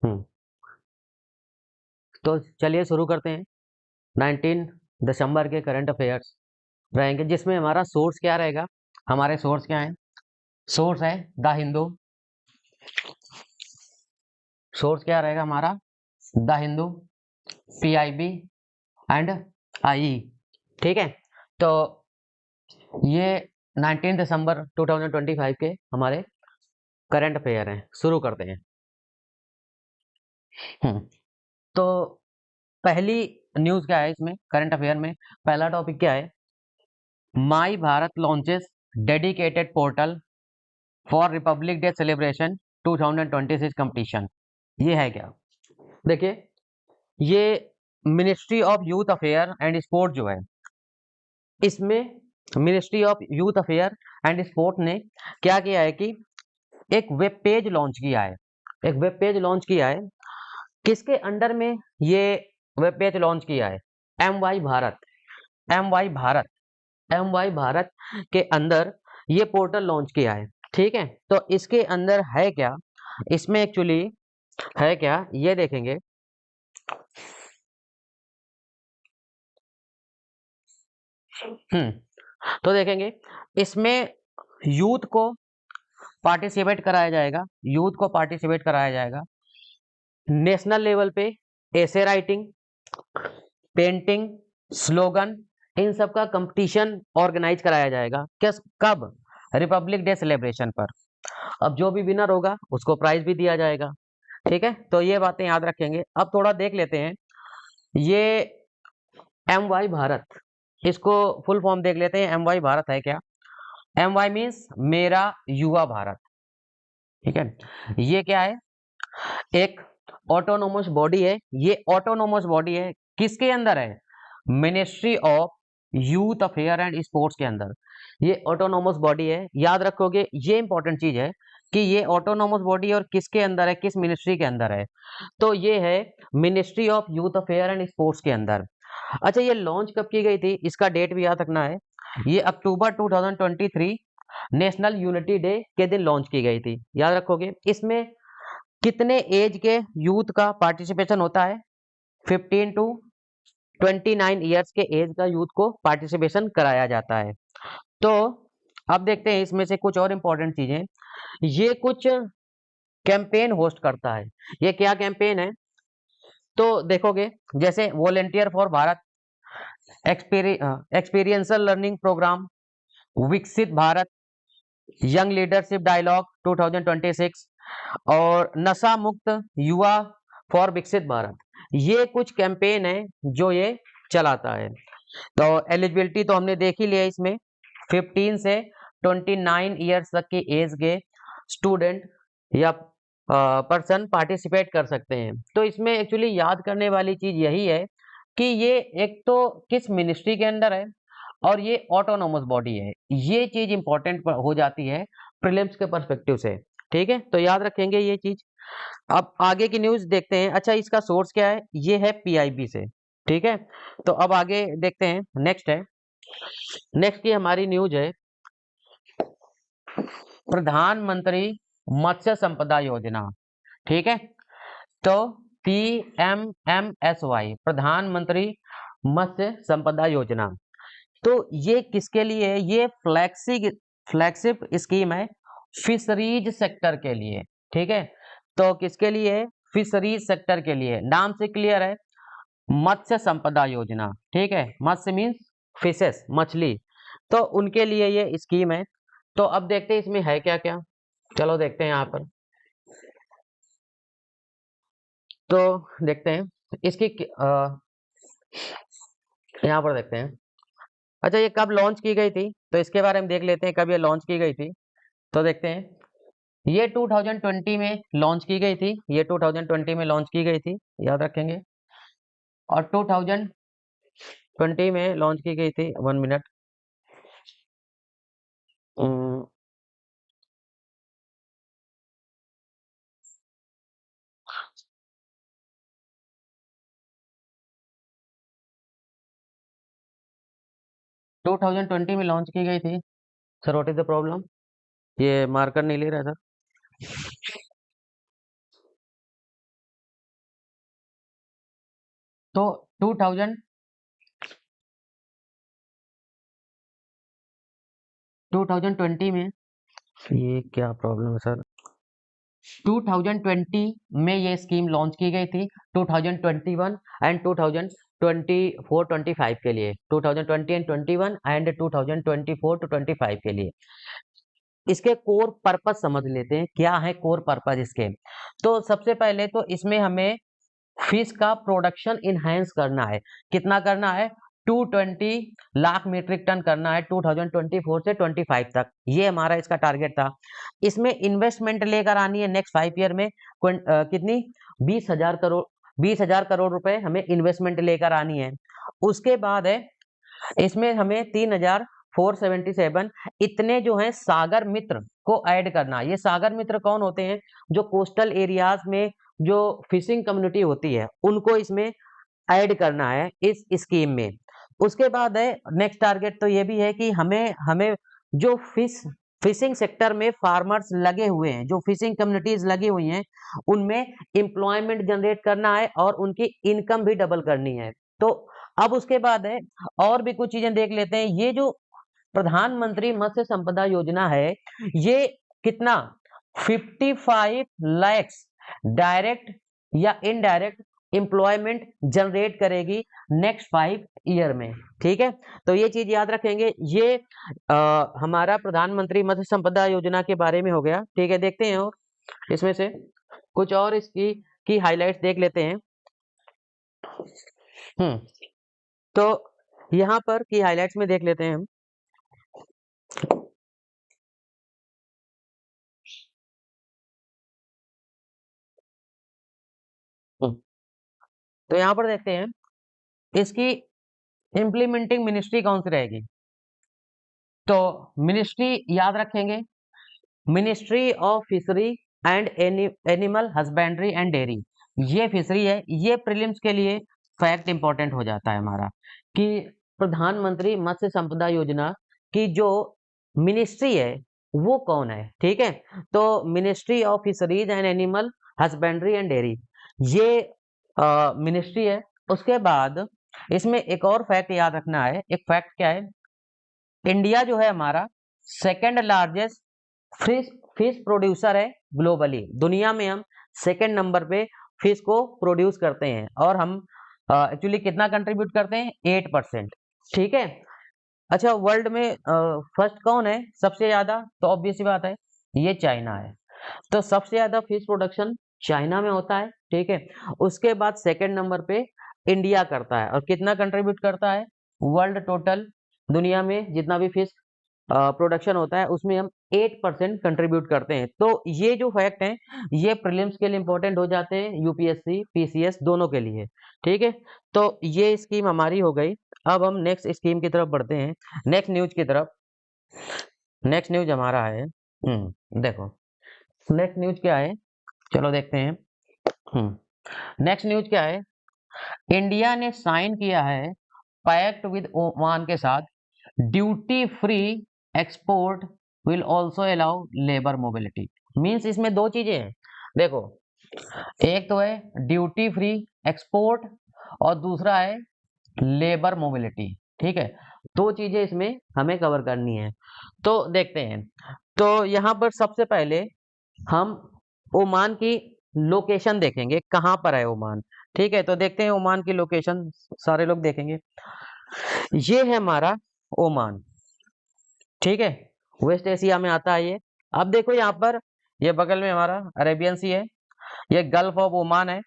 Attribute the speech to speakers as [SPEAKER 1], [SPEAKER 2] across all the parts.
[SPEAKER 1] हम्म तो चलिए शुरू करते हैं। 19 दिसंबर के करंट अफेयर्स रहेंगे, जिसमें हमारा सोर्स क्या रहेगा। हमारे सोर्स क्या है? सोर्स है द हिंदू। सोर्स क्या रहेगा हमारा? The Hindu, PIB and IE। ठीक है। तो ये 19 दिसंबर 2025 के हमारे करंट अफेयर हैं। शुरू करते हैं। हम्म तो पहली न्यूज क्या है इसमें, करंट अफेयर में? पहला टॉपिक क्या है? My Bharat launches dedicated portal for Republic Day celebration 2026 competition. ये है क्या? देखिए, ये ministry of youth affair and sport जो है, इसमें ministry of youth affair and sport ने क्या किया है कि एक वेब पेज लॉन्च किया है। एक वेब पेज लॉन्च किया है। किसके अंडर में ये वेब पेज लॉन्च किया है? M Y Bharat. M Y Bharat. M Y Bharat के अंदर ये पोर्टल लॉन्च किया है। ठीक है। तो इसके अंदर है क्या? इसमें एक्चुअली है क्या, ये देखेंगे। हम्म तो देखेंगे, इसमें यूथ को पार्टिसिपेट कराया जाएगा। यूथ को पार्टिसिपेट कराया जाएगा नेशनल लेवल पे। एसे राइटिंग, पेंटिंग, स्लोगन, इन सब का कंपटीशन ऑर्गेनाइज कराया जाएगा। किस कब? रिपब्लिक डे सेलिब्रेशन पर। अब जो भी विनर होगा उसको प्राइज भी दिया जाएगा। ठीक है। तो ये बातें याद रखेंगे। अब थोड़ा देख लेते हैं ये एम वाई भारत, इसको फुल फॉर्म देख लेते हैं। एम वाई भारत है क्या? एम वाई मीन्स मेरा युवा भारत। ठीक है। ये क्या है? एक ऑटोनोमस बॉडी है। ये ऑटोनोमस बॉडी है, किसके अंदर है? Ministry of youth affair and sports के अंदर ये ऑटोनोमस बॉडी है। याद रखोगे, ये इंपॉर्टेंट चीज है कि ये ऑटोनोमस बॉडी और किसके अंदर है, किस मिनिस्ट्री के अंदर है। तो ये है ministry of youth affair and sports के अंदर। अच्छा, ये लॉन्च कब की गई थी? इसका डेट भी याद रखना है। ये अक्टूबर 2023 नेशनल यूनिटी डे के दिन लॉन्च की गई थी। याद रखोगे। इसमें कितने एज के यूथ का पार्टिसिपेशन होता है? 15 to 29 ईयर्स के एज का यूथ को पार्टिसिपेशन कराया जाता है। तो अब देखते हैं इसमें से कुछ और इंपॉर्टेंट चीजें। ये कुछ कैंपेन होस्ट करता है। ये क्या कैंपेन है? तो देखोगे, जैसे volunteer for Bharat, experiential learning program, Viksit Bharat, young leadership dialogue 2026 और नशा मुक्त युवा फॉर विकसित भारत। ये कुछ कैंपेन है जो ये चलाता है। तो एलिजिबिलिटी तो हमने देख ही लिया। इसमें 15 से 29 ईयर्स तक की एज के स्टूडेंट या पर्सन पार्टिसिपेट कर सकते हैं। तो इसमें एक्चुअली याद करने वाली चीज यही है कि ये एक तो किस मिनिस्ट्री के अंदर है और ये ऑटोनोमस बॉडी है। ये चीज इंपॉर्टेंट हो जाती है प्रीलिम्स के पर्सपेक्टिव से। ठीक है। तो याद रखेंगे ये चीज। अब आगे की न्यूज देखते हैं। अच्छा, इसका सोर्स क्या है? ये है PIB से। ठीक है। तो अब आगे देखते हैं। नेक्स्ट है, नेक्स्ट की हमारी न्यूज है प्रधानमंत्री मत्स्य संपदा योजना। ठीक है। तो PMMSY, प्रधानमंत्री मत्स्य संपदा योजना। तो ये किसके लिए है? ये फ्लैगशिप स्कीम है फिशरीज सेक्टर के लिए। ठीक है। तो किसके लिए है? फिशरीज सेक्टर के लिए। नाम से क्लियर है, मत्स्य संपदा योजना। ठीक है। मत्स्य मीन्स फिशेस, मछली। तो उनके लिए ये स्कीम है। तो अब देखते हैं इसमें है क्या क्या। चलो देखते हैं यहाँ पर। तो देखते हैं इसकी यहाँ पर देखते हैं। अच्छा, ये कब लॉन्च की गई थी? तो इसके बारे में देख लेते हैं कब ये लॉन्च की गई थी। तो देखते हैं, ये 2020 में लॉन्च की गई थी। ये 2020 में लॉन्च की गई थी, याद रखेंगे। और 2020 में लॉन्च की गई थी। 1 मिनट। 2020 में लॉन्च की गई थी। Sir what is the problem? ये मार्कर नहीं ले रहा सर। तो 2020 में, ये क्या प्रॉब्लम है सर, 2020 में ये स्कीम लॉन्च की गई थी, 2021 एंड 2024-25 के लिए, 2020 एंड 21 एंड 2024 टू 25 के लिए। इसके कोर पर्पस समझ लेते हैं, क्या है कोर पर्पस इसके। तो सबसे पहले तो इसमें हमें फिश का प्रोडक्शन इनहेंस करना है। कितना करना है? 220 लाख मीट्रिक टन करना है 2024 से 25 तक, ये हमारा इसका टारगेट था। इसमें इन्वेस्टमेंट लेकर आनी है नेक्स्ट 5 ईयर में कितनी, 20,000 करोड़ रुपए हमें इन्वेस्टमेंट लेकर आनी है। उसके बाद है इसमें हमें 3,477 इतने जो है सागर मित्र को ऐड करना। ये सागर मित्र कौन होते हैं? जो कोस्टल एरियाज में जो फिशिंग कम्युनिटी होती है उनको इसमें ऐड करना है इस स्कीम में। उसके बाद है नेक्स्ट टारगेट तो ये भी है कि हमें हमें जो फिशिंग सेक्टर में फार्मर्स लगे हुए हैं, जो फिशिंग कम्युनिटीज लगी हुई हैं, उनमें एम्प्लॉयमेंट जनरेट करना है और उनकी इनकम भी डबल करनी है। तो अब उसके बाद है और भी कुछ चीजें देख लेते हैं। ये जो प्रधानमंत्री मत्स्य संपदा योजना है, ये कितना 55 लैक्स डायरेक्ट या इनडायरेक्ट एम्प्लॉयमेंट जनरेट करेगी नेक्स्ट 5 ईयर में। ठीक है, तो ये चीज याद रखेंगे। ये हमारा प्रधानमंत्री मत्स्य संपदा योजना के बारे में हो गया। ठीक है, देखते हैं और इसमें से कुछ और इसकी की हाइलाइट्स देख लेते हैं। तो यहाँ पर की हाइलाइट्स में देख लेते हैं हम। तो यहाँ पर देखते हैं इसकी इम्प्लीमेंटिंग मिनिस्ट्री कौन सी रहेगी। तो मिनिस्ट्री याद रखेंगे, ministry of fishery and animal husbandry and dairy. ये फिशरी है। ये प्रीलिम्स के लिए फैक्ट इंपॉर्टेंट हो जाता है हमारा कि प्रधानमंत्री मत्स्य संपदा योजना की जो मिनिस्ट्री है वो कौन है। ठीक है, तो ministry of fisheries and animal husbandry and dairy ये मिनिस्ट्री है। उसके बाद इसमें एक और फैक्ट याद रखना है। एक फैक्ट क्या है, इंडिया जो है हमारा second largest fish fish producer है ग्लोबली। दुनिया में हम सेकंड नंबर पे फिश को प्रोड्यूस करते हैं और हम एक्चुअली कितना कंट्रीब्यूट करते हैं, 8%। ठीक है, अच्छा वर्ल्ड में फर्स्ट कौन है सबसे ज्यादा? तो ऑब्वियस सी बात है ये चाइना है। तो सबसे ज्यादा फिश प्रोडक्शन चाइना में होता है। ठीक है, उसके बाद सेकंड नंबर पे इंडिया करता है और कितना कंट्रीब्यूट करता है वर्ल्ड टोटल दुनिया में जितना भी फिश प्रोडक्शन होता है उसमें हम 8% कंट्रीब्यूट करते हैं। तो ये जो फैक्ट हैं ये प्रीलिम्स के लिए इंपॉर्टेंट हो जाते हैं, यूपीएससी पीसीएस दोनों के लिए। ठीक है, तो ये स्कीम हमारी हो गई। अब हम नेक्स्ट स्कीम की तरफ बढ़ते हैं, नेक्स्ट न्यूज की तरफ। नेक्स्ट न्यूज हमारा है देखो नेक्स्ट न्यूज क्या है, चलो देखते हैं। नेक्स्ट न्यूज क्या है, इंडिया ने साइन किया है पैक्ट विद ओमान के साथ, duty free export will also allow labour mobility. Means इसमें दो चीजें हैं। देखो, एक तो है ड्यूटी फ्री एक्सपोर्ट और दूसरा है लेबर मोबिलिटी। ठीक है, दो चीजें इसमें हमें कवर करनी है। तो देखते हैं, तो यहाँ पर सबसे पहले हम ओमान की लोकेशन देखेंगे, कहाँ पर है ओमान। ठीक है, तो देखते हैं ओमान की लोकेशन, सारे लोग देखेंगे। ये है हमारा ओमान। ठीक है, वेस्ट एशिया में आता है ये। अब देखो यहाँ पर, ये बगल में हमारा अरेबियन सी है, ये गल्फ ऑफ ओमान है।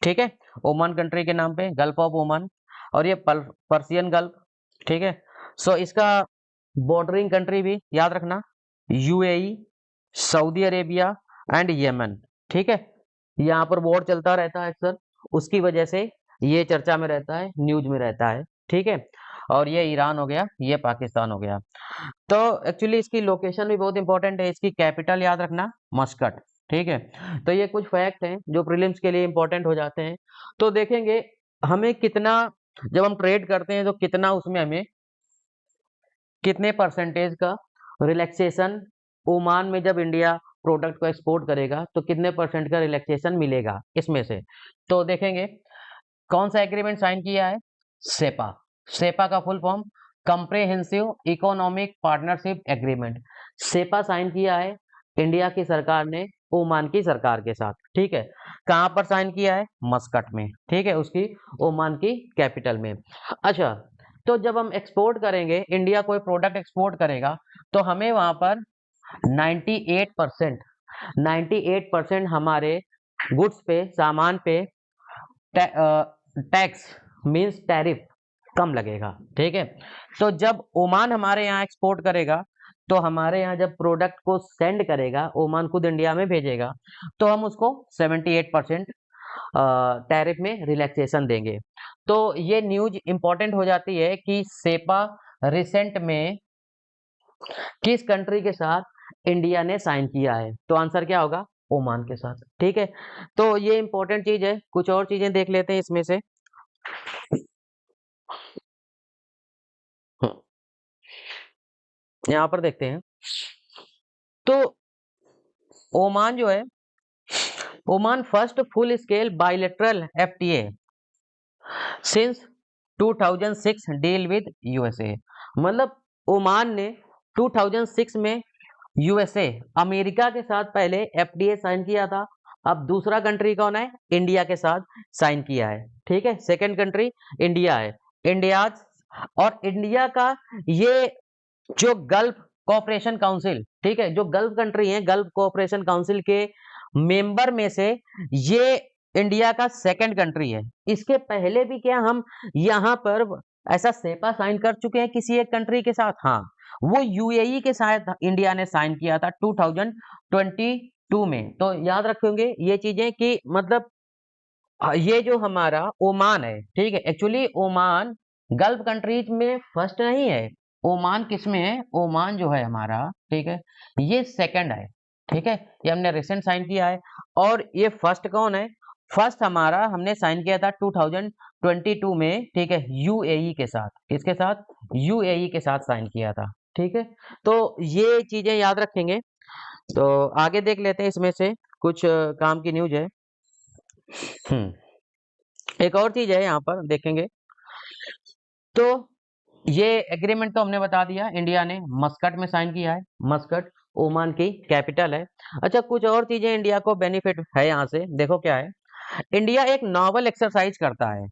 [SPEAKER 1] ठीक है, ओमान कंट्री के नाम पे गल्फ ऑफ ओमान, और ये पर्सियन गल्फ। ठीक है, सो इसका बॉर्डरिंग कंट्री भी याद रखना, UAE, Saudi Arabia and Yemen. ठीक है, यहाँ पर वॉर चलता रहता है अक्सर, उसकी वजह से ये चर्चा में रहता है, न्यूज में रहता है। ठीक है, और ये ईरान हो गया, ये पाकिस्तान हो गया। तो एक्चुअली इसकी लोकेशन भी बहुत इंपॉर्टेंट है। इसकी कैपिटल याद रखना, मस्कट। ठीक है, तो ये कुछ फैक्ट हैं जो प्रीलिम्स के लिए इंपॉर्टेंट हो जाते हैं। तो देखेंगे हमें कितना, जब हम ट्रेड करते हैं तो कितना उसमें हमें कितने परसेंटेज का रिलैक्सेशन ओमान में, जब इंडिया प्रोडक्ट को एक्सपोर्ट करेगा तो कितने परसेंट का रिलैक्सेशन मिलेगा इसमें से। तो देखेंगे कौन सा एग्रीमेंट साइन किया है? सेपा। सेपा का full form comprehensive economic partnership agreement. CEPA sign किया है इंडिया की सरकार ने ओमान की सरकार के साथ, ठीक है। कहां पर साइन किया है? मस्कट में, ठीक है, उसकी ओमान की कैपिटल में। अच्छा, तो जब हम एक्सपोर्ट करेंगे, इंडिया कोई प्रोडक्ट एक्सपोर्ट करेगा, तो हमें वहां पर 98% हमारे गुड्स पे, सामान पे टैक्स मींस टैरिफ कम लगेगा, ठीक है। तो जब ओमान हमारे यहाँ एक्सपोर्ट करेगा, तो हमारे यहाँ जब प्रोडक्ट को सेंड करेगा, ओमान खुद इंडिया में भेजेगा, तो हम उसको 78% टैरिफ में रिलैक्सेशन देंगे। तो ये न्यूज इंपॉर्टेंट हो जाती है कि सेपा रिसेंट में किस कंट्री के साथ इंडिया ने साइन किया है, तो आंसर क्या होगा? ओमान के साथ, ठीक है। तो ये इंपॉर्टेंट चीज है। कुछ और चीजें देख लेते हैं इसमें से। यहाँ पर देखते हैं, तो ओमान जो है, Oman first full scale bilateral FTA since 2006 deal with USA. मतलब ओमान ने 2006 में यूएसए, अमेरिका के साथ पहले एफडीए साइन किया था। अब दूसरा कंट्री कौन है? इंडिया के साथ साइन किया है, ठीक है। सेकंड कंट्री इंडिया है। इंडिया और इंडिया का ये जो गल्फ कोऑपरेशन काउंसिल, ठीक है, जो गल्फ कंट्री है, गल्फ कोऑपरेशन काउंसिल के मेंबर में से ये इंडिया का सेकंड कंट्री है। इसके पहले भी क्या हम यहाँ पर ऐसा सेपा साइन कर चुके हैं किसी एक कंट्री के साथ? हाँ, वो यूएई के साथ इंडिया ने साइन किया था 2022 में। तो याद रखेंगे ये चीजें कि मतलब ये जो हमारा ओमान है, ठीक है, एक्चुअली ओमान गल्फ कंट्रीज में फर्स्ट नहीं है। ओमान किस में है? ओमान जो है हमारा, ठीक है, ये सेकंड है, ठीक है। ये हमने रिसेंट साइन किया है। और ये फर्स्ट कौन है? फर्स्ट हमारा हमने साइन किया था 2022 में, ठीक है, यूएई के साथ। किसके साथ? यूएई के साथ साइन किया था, ठीक है। तो ये चीजें याद रखेंगे। तो आगे देख लेते हैं, इसमें से कुछ काम की न्यूज है। एक और चीज है यहाँ पर देखेंगे, तो ये एग्रीमेंट तो हमने बता दिया, इंडिया ने मस्कट में साइन किया है। मस्कट ओमान की कैपिटल है। अच्छा, कुछ और चीजें इंडिया को बेनिफिट है यहाँ से, देखो क्या है। इंडिया एक नॉवल एक्सरसाइज करता है,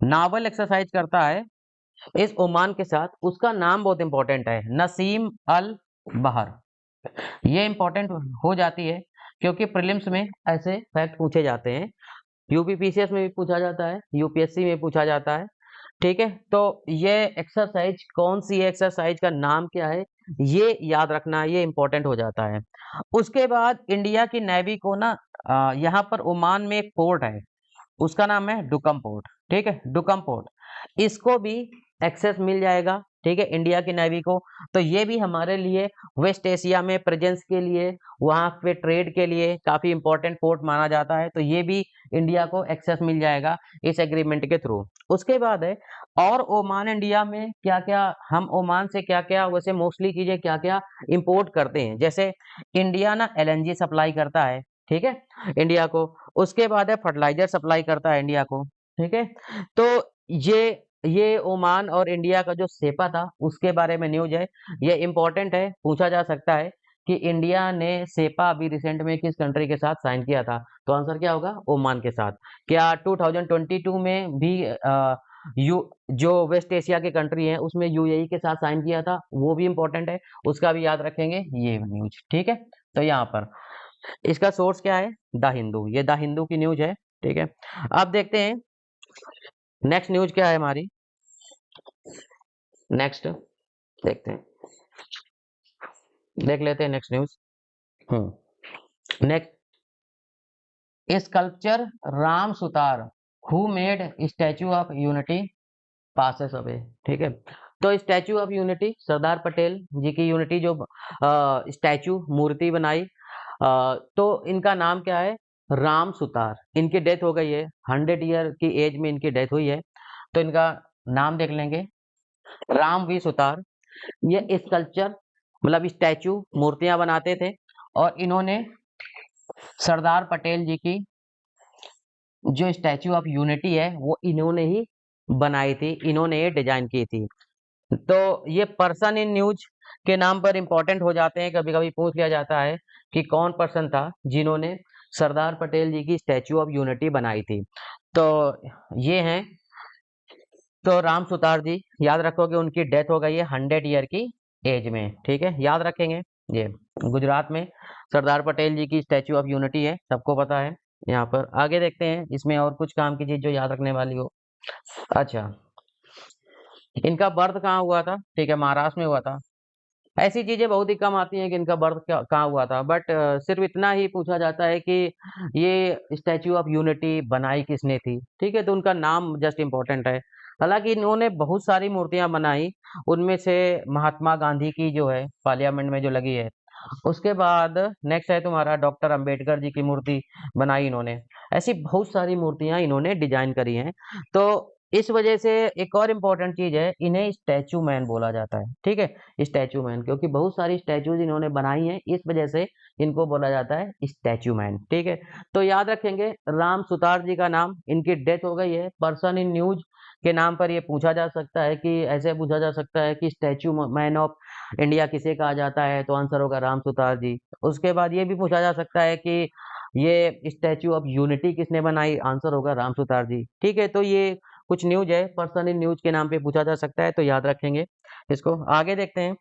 [SPEAKER 1] नॉवल एक्सरसाइज करता है इस ओमान के साथ। उसका नाम बहुत इंपॉर्टेंट है, नसीम अल बहर। ये इंपॉर्टेंट हो जाती है क्योंकि प्रीलिम्स में ऐसे फैक्ट पूछे जाते हैं। यूपीपीसीएस में भी पूछा जाता है, यूपीएससी में पूछा जाता है, ठीक है। तो ये एक्सरसाइज कौन सी है, एक्सरसाइज का नाम क्या है, ये याद रखना, ये इंपॉर्टेंट हो जाता है। उसके बाद इंडिया की नेवी को ना यहाँ पर ओमान में एक पोर्ट है, उसका नाम है डुकम पोर्ट, ठीक है, डुकम पोर्ट। इसको भी एक्सेस मिल जाएगा, ठीक है, इंडिया की नेवी को। तो ये भी हमारे लिए वेस्ट एशिया में प्रेजेंस के लिए, वहां पे ट्रेड के लिए काफी इंपॉर्टेंट पोर्ट माना जाता है। तो ये भी इंडिया को एक्सेस मिल जाएगा इस एग्रीमेंट के थ्रू। उसके बाद है, और ओमान इंडिया में क्या क्या, हम ओमान से क्या क्या वैसे मोस्टली चीजें क्या क्या इंपोर्ट करते हैं। जैसे इंडिया ना एलएनजी सप्लाई करता है, ठीक है, इंडिया को। उसके बाद है फर्टिलाइजर सप्लाई करता है इंडिया को, ठीक है। तो ये ओमान और इंडिया का जो सेपा था उसके बारे में न्यूज है। ये इंपॉर्टेंट है, पूछा जा सकता है कि इंडिया ने सेपा अभी रिसेंट में किस कंट्री के साथ साइन किया था, तो आंसर क्या होगा? ओमान के साथ। क्या 2022 में भी जो वेस्ट एशिया के कंट्री है उसमें यूएई के साथ साइन किया था? वो भी इंपॉर्टेंट है, उसका भी याद रखेंगे ये न्यूज, ठीक है। तो यहाँ पर इसका सोर्स क्या है? द हिंदू। ये द हिंदू की न्यूज है, ठीक है। अब देखते हैं नेक्स्ट न्यूज क्या है हमारी। नेक्स्ट देखते हैं, देख लेते हैं next news. Next, sculpture Ram Sutar who made statue of unity passes away, ठीक है। तो statue of unity, Sardar Patel जी की यूनिटी जो स्टैचू मूर्ति बनाई, तो इनका नाम क्या है? राम सुतार। इनकी डेथ हो गई है, 100 ईयर की एज में इनकी डेथ हुई है। तो इनका नाम देख लेंगे, राम वी सुतार। ये स्कल्पचर मतलब स्टैचू, मूर्तियां बनाते थे, और इन्होंने सरदार पटेल जी की जो स्टैचू ऑफ यूनिटी है वो इन्होंने ही बनाई थी, इन्होंने ये डिजाइन की थी। तो ये पर्सन इन न्यूज के नाम पर इंपॉर्टेंट हो जाते हैं, कभी कभी पूछ लिया जाता है कि कौन पर्सन था जिन्होंने सरदार पटेल जी की स्टैचू ऑफ यूनिटी बनाई थी। तो ये हैं, तो राम सुतार जी, याद रखोगे उनकी डेथ हो गई है 100 ईयर की एज में, ठीक है, याद रखेंगे। ये गुजरात में सरदार पटेल जी की स्टैचू ऑफ यूनिटी है, सबको पता है। यहाँ पर आगे देखते हैं इसमें और कुछ काम की चीज जो याद रखने वाली हो। अच्छा, इनका बर्थ कहाँ हुआ था, ठीक है, महाराष्ट्र में हुआ था। ऐसी चीजें बहुत ही कम आती हैं कि इनका बर्थ कहाँ हुआ था, बट सिर्फ इतना ही पूछा जाता है कि ये स्टैचू ऑफ यूनिटी बनाई किसने थी, ठीक है, तो उनका नाम जस्ट इम्पोर्टेंट है। हालांकि इन्होंने बहुत सारी मूर्तियां बनाई, उनमें से महात्मा गांधी की जो है पार्लियामेंट में जो लगी है, उसके बाद नेक्स्ट है तुम्हारा डॉक्टर अंबेडकर जी की मूर्ति बनाई इन्होंने। ऐसी बहुत सारी मूर्तियां इन्होंने डिजाइन करी हैं। तो इस वजह से एक और इम्पोर्टेंट चीज है, इन्हें स्टैचू मैन बोला जाता है, ठीक है, स्टैचू मैन, क्योंकि बहुत सारी स्टैचूज इन्होंने बनाई हैं, इस वजह से इनको बोला जाता है स्टैचू मैन, ठीक है। तो याद रखेंगे राम सुतार जी का नाम, इनकी डेथ हो गई है, पर्सन इन न्यूज के नाम पर ये पूछा जा सकता है कि ऐसे पूछा जा सकता है कि स्टैचू मैन ऑफ इंडिया किसे कहा जाता है, तो आंसर होगा राम सुतार जी। उसके बाद ये भी पूछा जा सकता है कि ये स्टैचू ऑफ यूनिटी किसने बनाई, आंसर होगा राम सुतार जी, ठीक है। तो ये कुछ न्यूज है, पर्सन इन न्यूज के नाम पे पूछा जा सकता है, तो याद रखेंगे इसको। आगे देखते हैं।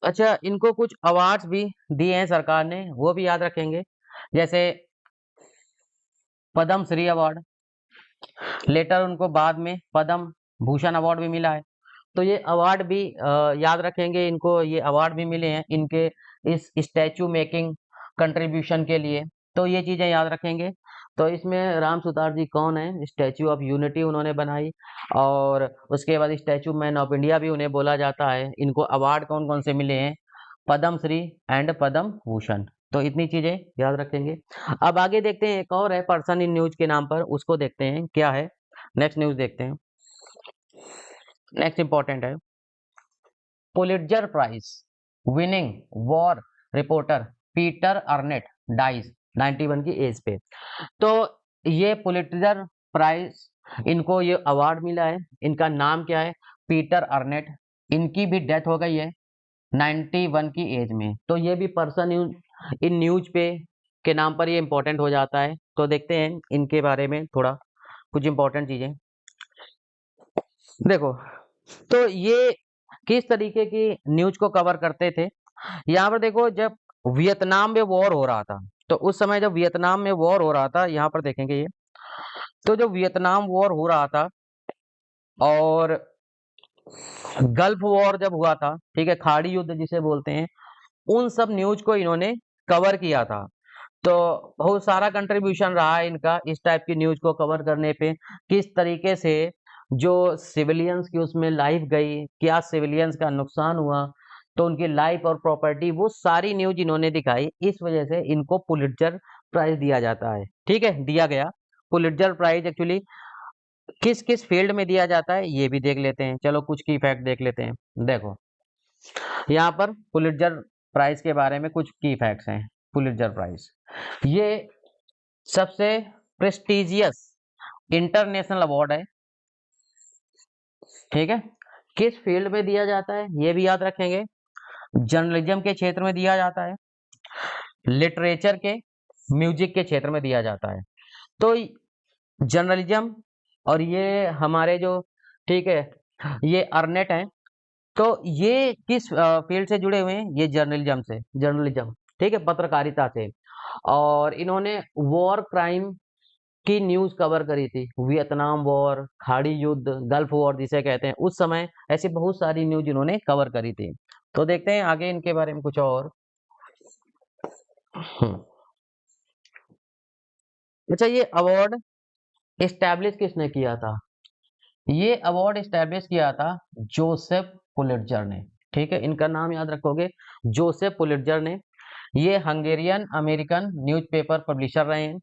[SPEAKER 1] अच्छा, इनको कुछ अवार्ड्स भी दिए हैं सरकार ने, वो भी याद रखेंगे, जैसे पद्म श्री अवार्ड, लेटर उनको बाद में पद्म भूषण अवार्ड भी मिला है। तो ये अवार्ड भी याद रखेंगे, इनको ये अवार्ड भी मिले हैं इनके इस स्टैचू मेकिंग कंट्रीब्यूशन के लिए, तो ये चीजें याद रखेंगे। तो इसमें राम सुतार जी कौन है, स्टैचू ऑफ यूनिटी उन्होंने बनाई, और उसके बाद स्टैचू मैन ऑफ इंडिया भी उन्हें बोला जाता है। इनको अवार्ड कौन कौन से मिले हैं, पद्म श्री एंड पद्म भूषण, तो इतनी चीजें याद रखेंगे। अब आगे देखते हैं, एक और है पर्सन इन न्यूज के नाम पर, उसको देखते हैं क्या है। नेक्स्ट न्यूज देखते हैं। नेक्स्ट इंपॉर्टेंट है, Pulitzer prize winning war reporter Peter Arnett dies 91 की एज पे। तो ये पुलिट्जर प्राइज, इनको ये अवार्ड मिला है, इनका नाम क्या है, पीटर अर्नेट, इनकी भी डेथ हो गई है 91 की एज में। तो ये भी पर्सन इन न्यूज पे के नाम पर ये इंपॉर्टेंट हो जाता है। तो देखते हैं इनके बारे में थोड़ा कुछ इंपॉर्टेंट चीजें। देखो, तो ये किस तरीके की न्यूज को कवर करते थे, यहाँ पर देखो, जब वियतनाम में वॉर हो रहा था, तो उस समय जब वियतनाम में वॉर हो रहा था, यहाँ पर देखेंगे ये, तो जो वियतनाम वॉर हो रहा था और गल्फ वॉर जब हुआ था, ठीक है, खाड़ी युद्ध जिसे बोलते हैं, उन सब न्यूज को इन्होंने कवर किया था। तो बहुत सारा कंट्रीब्यूशन रहा है इनका इस टाइप की न्यूज को कवर करने पे, किस तरीके से जो सिविलियंस की उसमें लाइफ गई, क्या सिविलियंस का नुकसान हुआ, तो उनकी लाइफ और प्रॉपर्टी, वो सारी न्यूज इन्होंने दिखाई। इस वजह से इनको पुलिट्जर प्राइज दिया जाता है, ठीक है, दिया गया। पुलिट्जर प्राइज एक्चुअली किस किस फील्ड में दिया जाता है ये भी देख लेते हैं, चलो कुछ की फैक्ट देख लेते हैं। देखो, यहाँ पर पुलिट्जर प्राइज के बारे में कुछ की फैक्ट्स हैं। पुलिट्जर प्राइज ये सबसे प्रेस्टिजियस इंटरनेशनल अवार्ड है, ठीक है। किस फील्ड में दिया जाता है ये भी याद रखेंगे, जर्नलिज्म के क्षेत्र में दिया जाता है, लिटरेचर के, म्यूजिक के क्षेत्र में दिया जाता है। तो जर्नलिज्म, और ये हमारे जो, ठीक है, ये अर्नेट है, तो ये किस फील्ड से जुड़े हुए हैं, ये जर्नलिज्म से, जर्नलिज्म, ठीक है, पत्रकारिता से। और इन्होंने वॉर क्राइम की न्यूज कवर करी थी, वियतनाम वॉर, खाड़ी युद्ध, गल्फ वॉर जिसे कहते हैं, उस समय ऐसी बहुत सारी न्यूज इन्होंने कवर करी थी। तो देखते हैं आगे इनके बारे में कुछ और। अच्छा, ये अवार्ड एस्टैब्लिश किसने किया था, ये अवार्ड एस्टैब्लिश किया था जोसेफ पुलिट्जर ने, ठीक है, इनका नाम याद रखोगे, जोसेफ पुलिट्जर ने। ये हंगेरियन अमेरिकन न्यूज़पेपर पब्लिशर रहे हैं।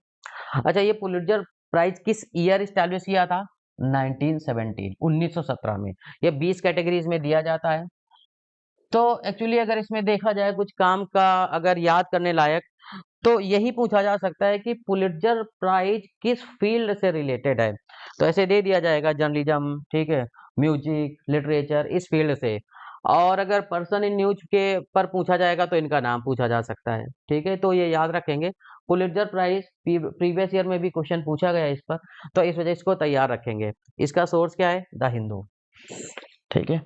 [SPEAKER 1] अच्छा, ये पुलिट्जर प्राइज किस ईयर एस्टैब्लिश किया था, 1917 में। ये 20 कैटेगरीज में दिया जाता है, तो एक्चुअली अगर इसमें देखा जाए कुछ काम का अगर याद करने लायक, तो यही पूछा जा सकता है कि पुलित्जर प्राइज किस फील्ड से रिलेटेड है। तो ऐसे दे दिया जाएगा जर्नलिज्म, ठीक है, म्यूजिक, लिटरेचर, इस फील्ड से। और अगर पर्सन इन न्यूज के पर पूछा जाएगा तो इनका नाम पूछा जा सकता है, ठीक है। तो ये याद रखेंगे, पुलित्जर प्राइज प्रीवियस ईयर में भी क्वेश्चन पूछा गया है इस पर, तो इस वजह इसको तैयार रखेंगे। इसका सोर्स क्या है? द हिंदू, ठीक है।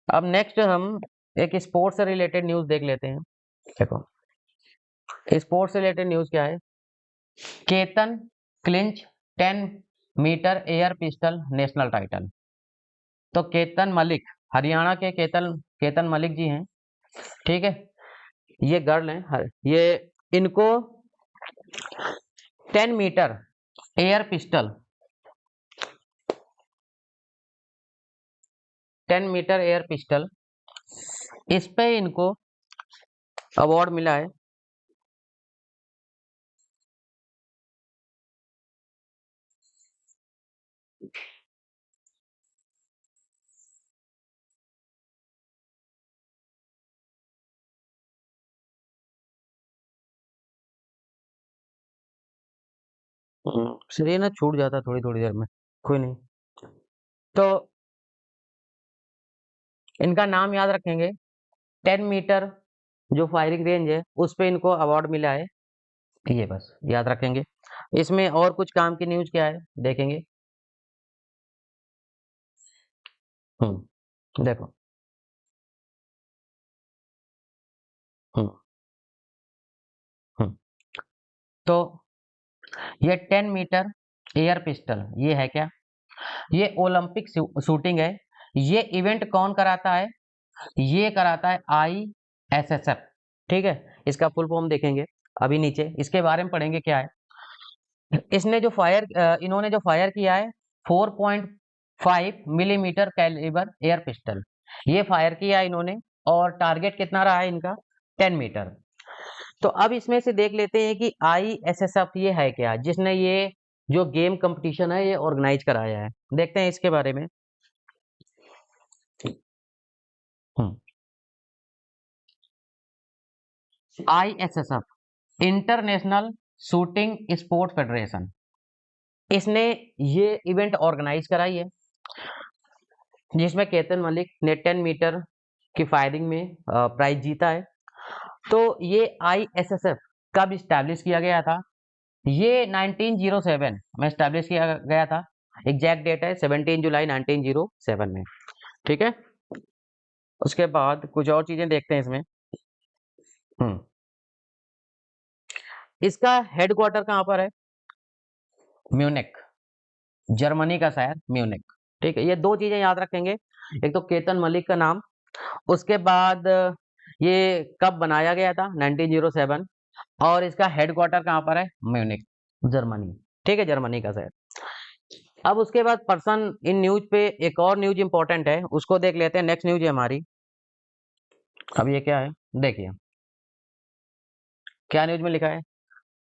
[SPEAKER 1] अब नेक्स्ट हम एक स्पोर्ट्स से रिलेटेड न्यूज देख लेते हैं। देखो, स्पोर्ट्स से रिलेटेड न्यूज क्या है? Ketan clinch 10 metre air pistol national title. तो केतन मलिक, हरियाणा के केतन केतन मलिक जी हैं, ठीक है। ये गर्ल हैं, ये इनको 10 metre air pistol 10 metre air pistol, इस पे इनको अवार्ड मिला है। शरीर ना छूट जाता थोड़ी थोड़ी देर में, कोई नहीं। तो इनका नाम याद रखेंगे। 10 मीटर जो फायरिंग रेंज है उस पे इनको अवार्ड मिला है, ये बस याद रखेंगे। इसमें और कुछ काम की न्यूज क्या है देखेंगे। देखो, हम्म हम्म तो ये 10 मीटर एयर पिस्टल ये है क्या? ये ओलंपिक शूटिंग है। ये इवेंट कौन कराता है? ये कराता है ISSF, ठीक है। इसका फुल फॉर्म देखेंगे अभी नीचे, इसके बारे में पढ़ेंगे क्या है। इसने जो फायर इन्होंने जो फायर किया है 4.5 मिलीमीटर कैलिबर एयर पिस्टल, ये फायर किया इन्होंने, और टारगेट कितना रहा है इनका? 10 मीटर। तो अब इसमें से देख लेते हैं कि ISSF ये है क्या, जिसने ये जो गेम कंपटीशन है ये ऑर्गेनाइज कराया है। देखते हैं इसके बारे में। ISSF international shooting sport federation, इसने ये इवेंट ऑर्गेनाइज कराई है, जिसमें केतन मलिक ने 10 मीटर की फायरिंग में प्राइज जीता है। तो ये ISSF कब स्टैब्लिश किया गया था? ये 1907 में स्टैब्लिश किया गया था। एग्जैक्ट डेट है 17 जुलाई 1907 में, ठीक है। उसके बाद कुछ और चीजें देखते हैं इसमें। हम्म इसका हेडक्वार्टर कहाँ पर है? म्यूनिक, जर्मनी का शहर म्यूनिक, ठीक है। ये दो चीजें याद रखेंगे, एक तो केतन मलिक का नाम, उसके बाद ये कब बनाया गया था 1907, और इसका हेडक्वार्टर कहाँ पर है? म्यूनिक, जर्मनी, ठीक है, जर्मनी का शहर। अब उसके बाद पर्सन इन न्यूज पे एक और न्यूज इंपॉर्टेंट है, उसको देख लेते हैं। नेक्स्ट न्यूज है हमारी। अब ये क्या है देखिए, क्या न्यूज में लिखा है?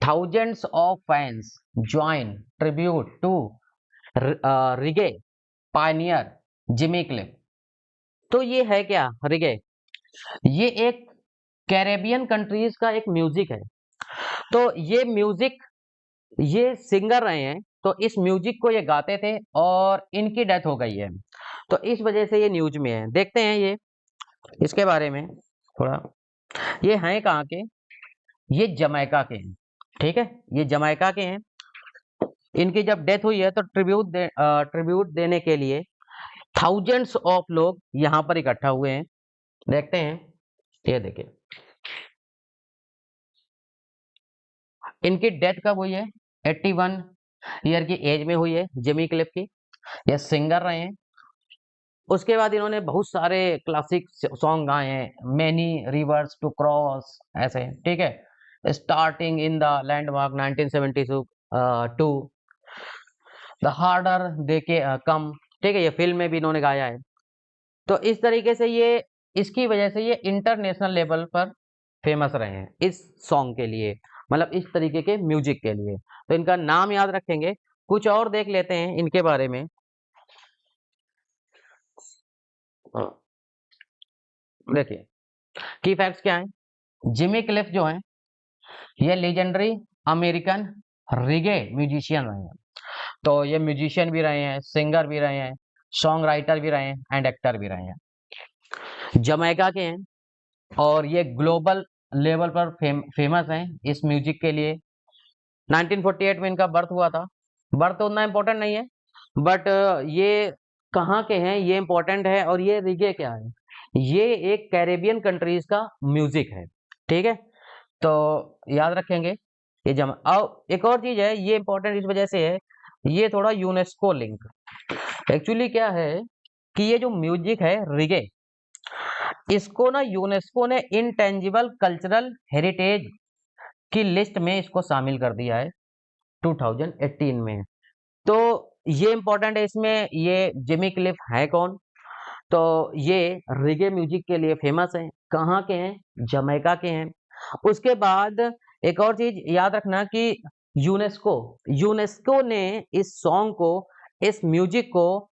[SPEAKER 1] Thousands of fans join tribute to reggae pioneer Jimmy Cliff. तो ये है क्या रिगे? ये एक कैरेबियन कंट्रीज का एक म्यूजिक है। तो ये म्यूजिक, ये सिंगर रहे हैं, तो इस म्यूजिक को ये गाते थे और इनकी डेथ हो गई है, तो इस वजह से ये न्यूज में है। देखते हैं ये इसके बारे में थोड़ा। ये हैं कहाँ के? ये जमैका के हैं, ठीक है, ये जमैका के हैं। इनकी जब डेथ हुई है तो ट्रिब्यूट देने के लिए थाउजेंड्स ऑफ लोग यहाँ पर इकट्ठा हुए हैं। देखते हैं, ये देखिए, इनकी डेथ कब हुई है? 81 ईयर की एज में हुई है जिमी क्लिफ की। ये सिंगर रहे हैं। उसके बाद इन्होंने बहुत सारे क्लासिक सॉन्ग गाए हैं, मैनी रिवर्स टू क्रॉस, ऐसे, ठीक है। Starting in the landmark 1972, the harder they come कम, ठीक है, ये फिल्म में भी इन्होंने गाया है। तो इस तरीके से ये, इसकी वजह से ये इंटरनेशनल लेवल पर फेमस रहे हैं इस सॉन्ग के लिए, मतलब इस तरीके के म्यूजिक के लिए। तो इनका नाम याद रखेंगे। कुछ और देख लेते हैं इनके बारे में। हाँ, देखिए की फैक्ट्स क्या है। जिमी क्लिफ जो है ये लेजेंडरी अमेरिकन रिगे म्यूजिशियन रहे हैं। तो ये म्यूजिशियन भी रहे हैं, सिंगर भी रहे हैं, सॉन्ग राइटर भी रहे हैं एंड एक्टर भी रहे हैं। जमैका के हैं और ये ग्लोबल लेवल पर फेमस हैं इस म्यूजिक के लिए। 1948 में इनका बर्थ हुआ था। बर्थ उतना इम्पोर्टेंट नहीं है, बट ये कहाँ के हैं ये इम्पोर्टेंट है। और ये रिगे क्या है, ये एक कैरेबियन कंट्रीज का म्यूजिक है, ठीक है। तो याद रखेंगे ये जमा। और एक और चीज है, ये इम्पोर्टेंट इस वजह से है, ये थोड़ा यूनेस्को लिंक। एक्चुअली क्या है कि ये जो म्यूजिक है रिगे, इसको ना यूनेस्को ने इनटेंजिबल कल्चरल हेरिटेज की लिस्ट में इसको शामिल कर दिया है 2018 में। तो ये इम्पोर्टेंट है इसमें। ये जिमी क्लिफ है कौन, तो ये रिगे म्यूजिक के लिए फेमस है। कहाँ के हैं, जमैका के हैं। उसके बाद एक और चीज याद रखना कि यूनेस्को यूनेस्को ने इस सॉन्ग को, इस म्यूजिक को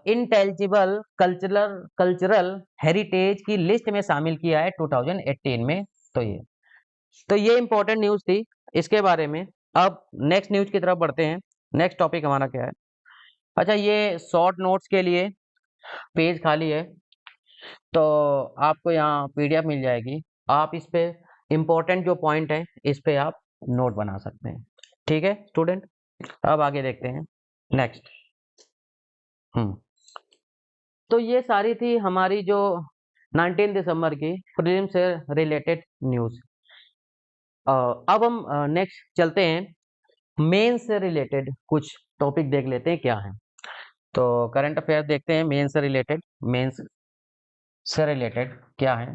[SPEAKER 1] इंटेलिजिबल कल्चरल कल्चरल हेरिटेज की लिस्ट में शामिल किया है 2018 में। तो ये इंपॉर्टेंट न्यूज थी इसके बारे में। अब नेक्स्ट न्यूज की तरफ बढ़ते हैं। नेक्स्ट टॉपिक हमारा क्या है। अच्छा, ये शॉर्ट नोट्स के लिए पेज खाली है, तो आपको यहाँ पीडीएफ मिल जाएगी। आप इस पे इम्पोर्टेंट जो पॉइंट है इस पे आप नोट बना सकते हैं, ठीक है स्टूडेंट। अब आगे देखते हैं नेक्स्ट। तो ये सारी थी हमारी जो 19 दिसंबर की प्रीलिम से रिलेटेड न्यूज। अब हम नेक्स्ट चलते हैं, मेन से रिलेटेड कुछ टॉपिक देख लेते हैं क्या है। तो करंट अफेयर देखते हैं, मेन से रिलेटेड, मेंस से रिलेटेड क्या है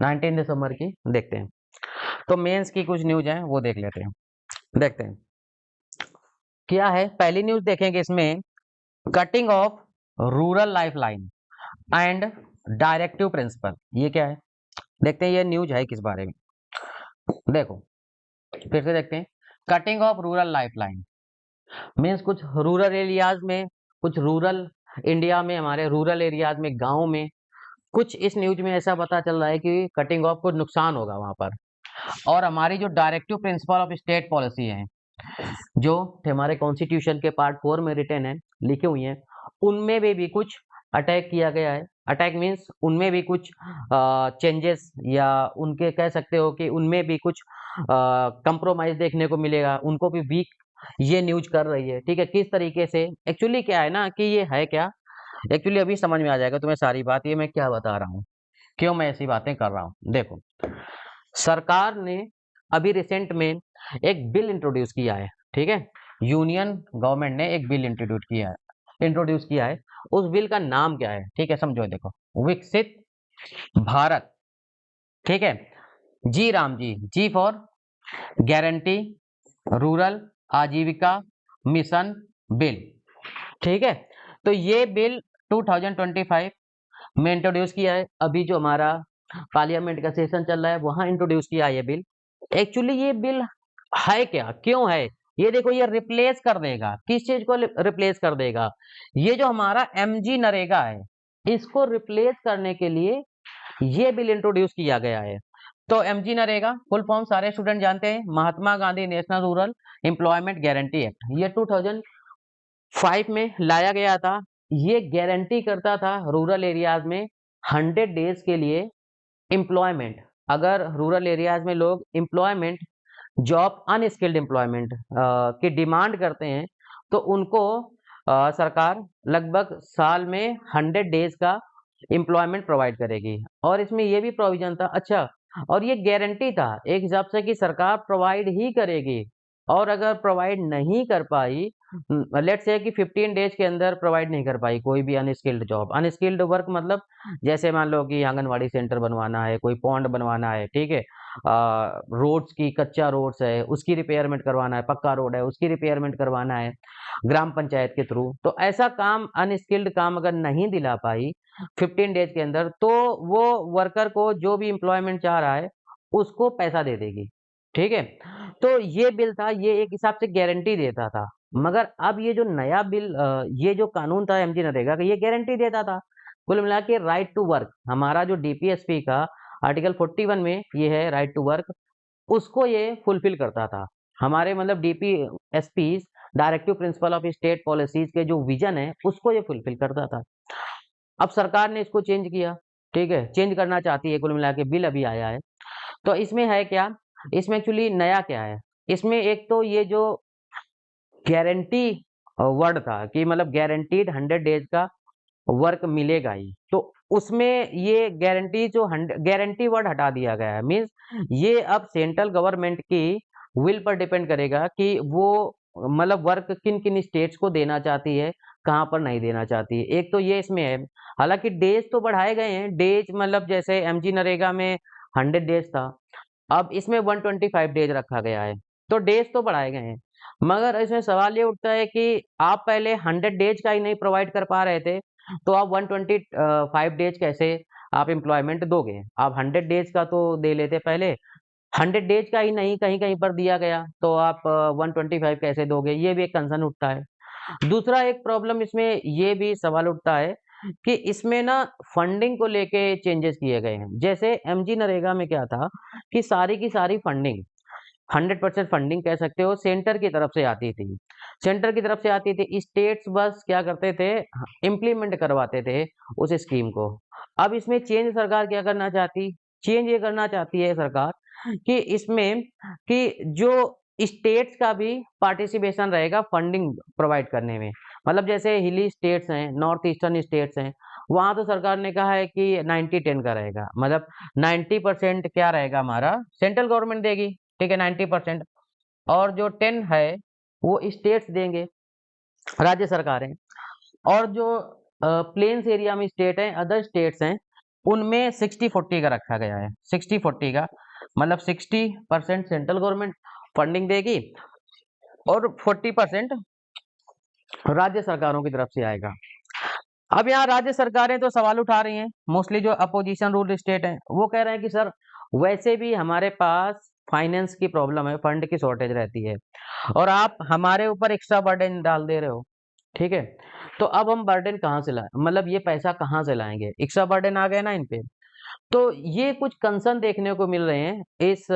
[SPEAKER 1] 19 दिसंबर की देखते हैं। तो मेंस की कुछ न्यूज है वो देख लेते हैं, देखते हैं क्या है। पहली न्यूज देखेंगे इसमें, cutting of rural lifeline and directive principle. ये क्या है देखते हैं, ये न्यूज है किस बारे में। देखो फिर से देखते हैं, cutting of rural lifeline means कुछ रूरल एरियाज में, कुछ रूरल इंडिया में, हमारे रूरल एरियाज में, गांव में कुछ इस न्यूज में ऐसा पता चल रहा है कि कटिंग ऑफ को नुकसान होगा वहां पर। और हमारी जो directive principle of state policy है, जो हमारे कॉन्स्टिट्यूशन के पार्ट 4 में रिटर्न है, लिखी हुई है, उनमें भी कुछ अटैक किया गया है। अटैक मीन्स उनमें भी कुछ चेंजेस, या उनके कह सकते हो कि उनमें भी कुछ कंप्रोमाइज देखने को मिलेगा, उनको भी वीक ये न्यूज कर रही है, ठीक है। किस तरीके से, एक्चुअली क्या है ना कि ये है क्या, एक्चुअली अभी समझ में आ जाएगा तुम्हें सारी बात, ये मैं क्या बता रहा हूँ, क्यों मैं ऐसी बातें कर रहा हूँ। देखो सरकार ने अभी रिसेंट में एक बिल इंट्रोड्यूस किया है, ठीक है। यूनियन गवर्नमेंट ने एक बिल इंट्रोड्यूस किया है। उस बिल का नाम क्या है, ठीक है, समझो। देखो, विकसित भारत, ठीक है। जी राम जी, जी फॉर गारंटी रूरल आजीविका मिशन बिल, ठीक है। तो ये बिल 2025 में इंट्रोड्यूस किया है। अभी जो हमारा पार्लियामेंट का सेशन चल रहा है वहां इंट्रोड्यूस किया है ये बिल। एक्चुअली ये बिल है क्या, क्यों है, ये देखो, ये रिप्लेस कर देगा, किस चीज को रिप्लेस कर देगा, ये जो हमारा एमजी नरेगा है, इसको रिप्लेस करने के लिए ये बिल इंट्रोड्यूस किया गया है। तो एमजी नरेगा फुल फॉर्म सारे स्टूडेंट जानते हैं, Mahatma Gandhi National Rural Employment Guarantee Act. ये 2005 में लाया गया था। ये गारंटी करता था रूरल एरियाज में 100 डेज के लिए एम्प्लॉयमेंट। अगर रूरल एरियाज में लोग एम्प्लॉयमेंट, जॉब अनस्किल्ड एम्प्लॉयमेंट की डिमांड करते हैं, तो उनको सरकार लगभग साल में 100 डेज का एम्प्लॉयमेंट प्रोवाइड करेगी। और इसमें ये भी प्रोविजन था, अच्छा, और ये गारंटी था एक हिसाब से कि सरकार प्रोवाइड ही करेगी। और अगर प्रोवाइड नहीं कर पाई, लेट्स से कि 15 डेज के अंदर प्रोवाइड नहीं कर पाई कोई भी अनस्किल्ड जॉब, अनस्किल्ड वर्क मतलब जैसे मान लो कि आंगनवाड़ी सेंटर बनवाना है, कोई पॉन्ड बनवाना है, ठीक है, रोड्स की, कच्चा रोड्स है उसकी रिपेयरमेंट करवाना है, पक्का रोड है उसकी रिपेयरमेंट करवाना है ग्राम पंचायत के थ्रू, तो ऐसा काम, अनस्किल्ड काम अगर नहीं दिला पाई 15 डेज के अंदर, तो वो वर्कर को जो भी एम्प्लॉयमेंट चाह रहा है उसको पैसा दे देगी, ठीक है। तो ये बिल था, ये एक हिसाब से गारंटी देता था, मगर अब ये जो नया बिल ये जो कानून था एमजी नरेगा का, ये गारंटी देता था कुल मिला के राइट टू वर्क। हमारा जो डीपीएसपी का आर्टिकल 41 में ये है राइट टू वर्क, उसको ये फुलफिल करता था। हमारे मतलब DPSP directive principle of state policies के जो विजन है उसको ये फुलफिल करता था। अब सरकार ने इसको चेंज किया, ठीक है, चेंज करना चाहती है, कुल मिला के बिल अभी आया है। तो इसमें है क्या, इसमें एक्चुअली नया क्या है, इसमें एक तो ये जो गारंटी वर्ड था कि मतलब गारंटीड 100 डेज का वर्क मिलेगा ही, तो उसमें ये गारंटी जो गारंटी वर्ड हटा दिया गया है। मीन्स ये अब सेंट्रल गवर्नमेंट की विल पर डिपेंड करेगा कि वो मतलब वर्क किन किन स्टेट्स को देना चाहती है, कहाँ पर नहीं देना चाहती है। एक तो ये इसमें है। हालांकि डेज तो बढ़ाए गए हैं, डेज मतलब जैसे एमजी नरेगा में 100 डेज था, अब इसमें 125 डेज रखा गया है, तो डेज तो बढ़ाए गए हैं। मगर इसमें सवाल ये उठता है कि आप पहले 100 डेज का ही नहीं प्रोवाइड कर पा रहे थे, तो आप 125 डेज कैसे आप एम्प्लॉयमेंट दोगे? आप 100 डेज का तो दे लेते पहले, 100 डेज का ही नहीं कहीं कहीं पर दिया गया, तो आप 125 कैसे दोगे? ये भी एक कंसर्न उठता है। दूसरा एक प्रॉब्लम इसमें ये भी सवाल उठता है कि इसमें ना फंडिंग को लेके चेंजेस किए गए हैं। जैसे एमजी नरेगा में क्या था कि सारी की सारी फंडिंग 100% फंडिंग कह सकते हो सेंटर की तरफ से आती थी, सेंटर की तरफ से आती थी, स्टेट्स बस क्या करते थे, इम्प्लीमेंट करवाते थे उस स्कीम को। अब इसमें चेंज सरकार क्या करना चाहती, चेंज ये करना चाहती है सरकार कि इसमें कि जो स्टेट्स का भी पार्टिसिपेशन रहेगा फंडिंग प्रोवाइड करने में। मतलब जैसे हिली स्टेट्स हैं, नॉर्थ ईस्टर्न स्टेट्स हैं, वहां तो सरकार ने कहा है कि 90-10 का रहेगा, मतलब 90% क्या रहेगा हमारा सेंट्रल गवर्नमेंट देगी, ठीक है, 90%, और जो 10 है वो स्टेट्स देंगे, राज्य सरकारें। और जो प्लेन्स एरिया में स्टेट हैं, अदर स्टेट्स हैं, उनमें 60-40 का रखा गया है, 60-40 का, मतलब 60% सेंट्रल गवर्नमेंट फंडिंग देगी और 40% राज्य सरकारों की तरफ से आएगा। अब यहाँ राज्य सरकारें तो सवाल उठा रही हैं, मोस्टली जो अपोजिशन रूल स्टेट हैं वो कह रहे हैं कि सर वैसे भी हमारे पास फाइनेंस की प्रॉब्लम है, फंड की शॉर्टेज रहती है, और आप हमारे ऊपर एक्स्ट्रा बर्डन डाल दे रहे हो, ठीक है, तो अब हम बर्डन कहाँ से लाए, मतलब ये पैसा कहाँ से लाएंगे, एक्स्ट्रा बर्डन आ गए ना इन पे। तो ये कुछ कंसर्न देखने को मिल रहे हैं इस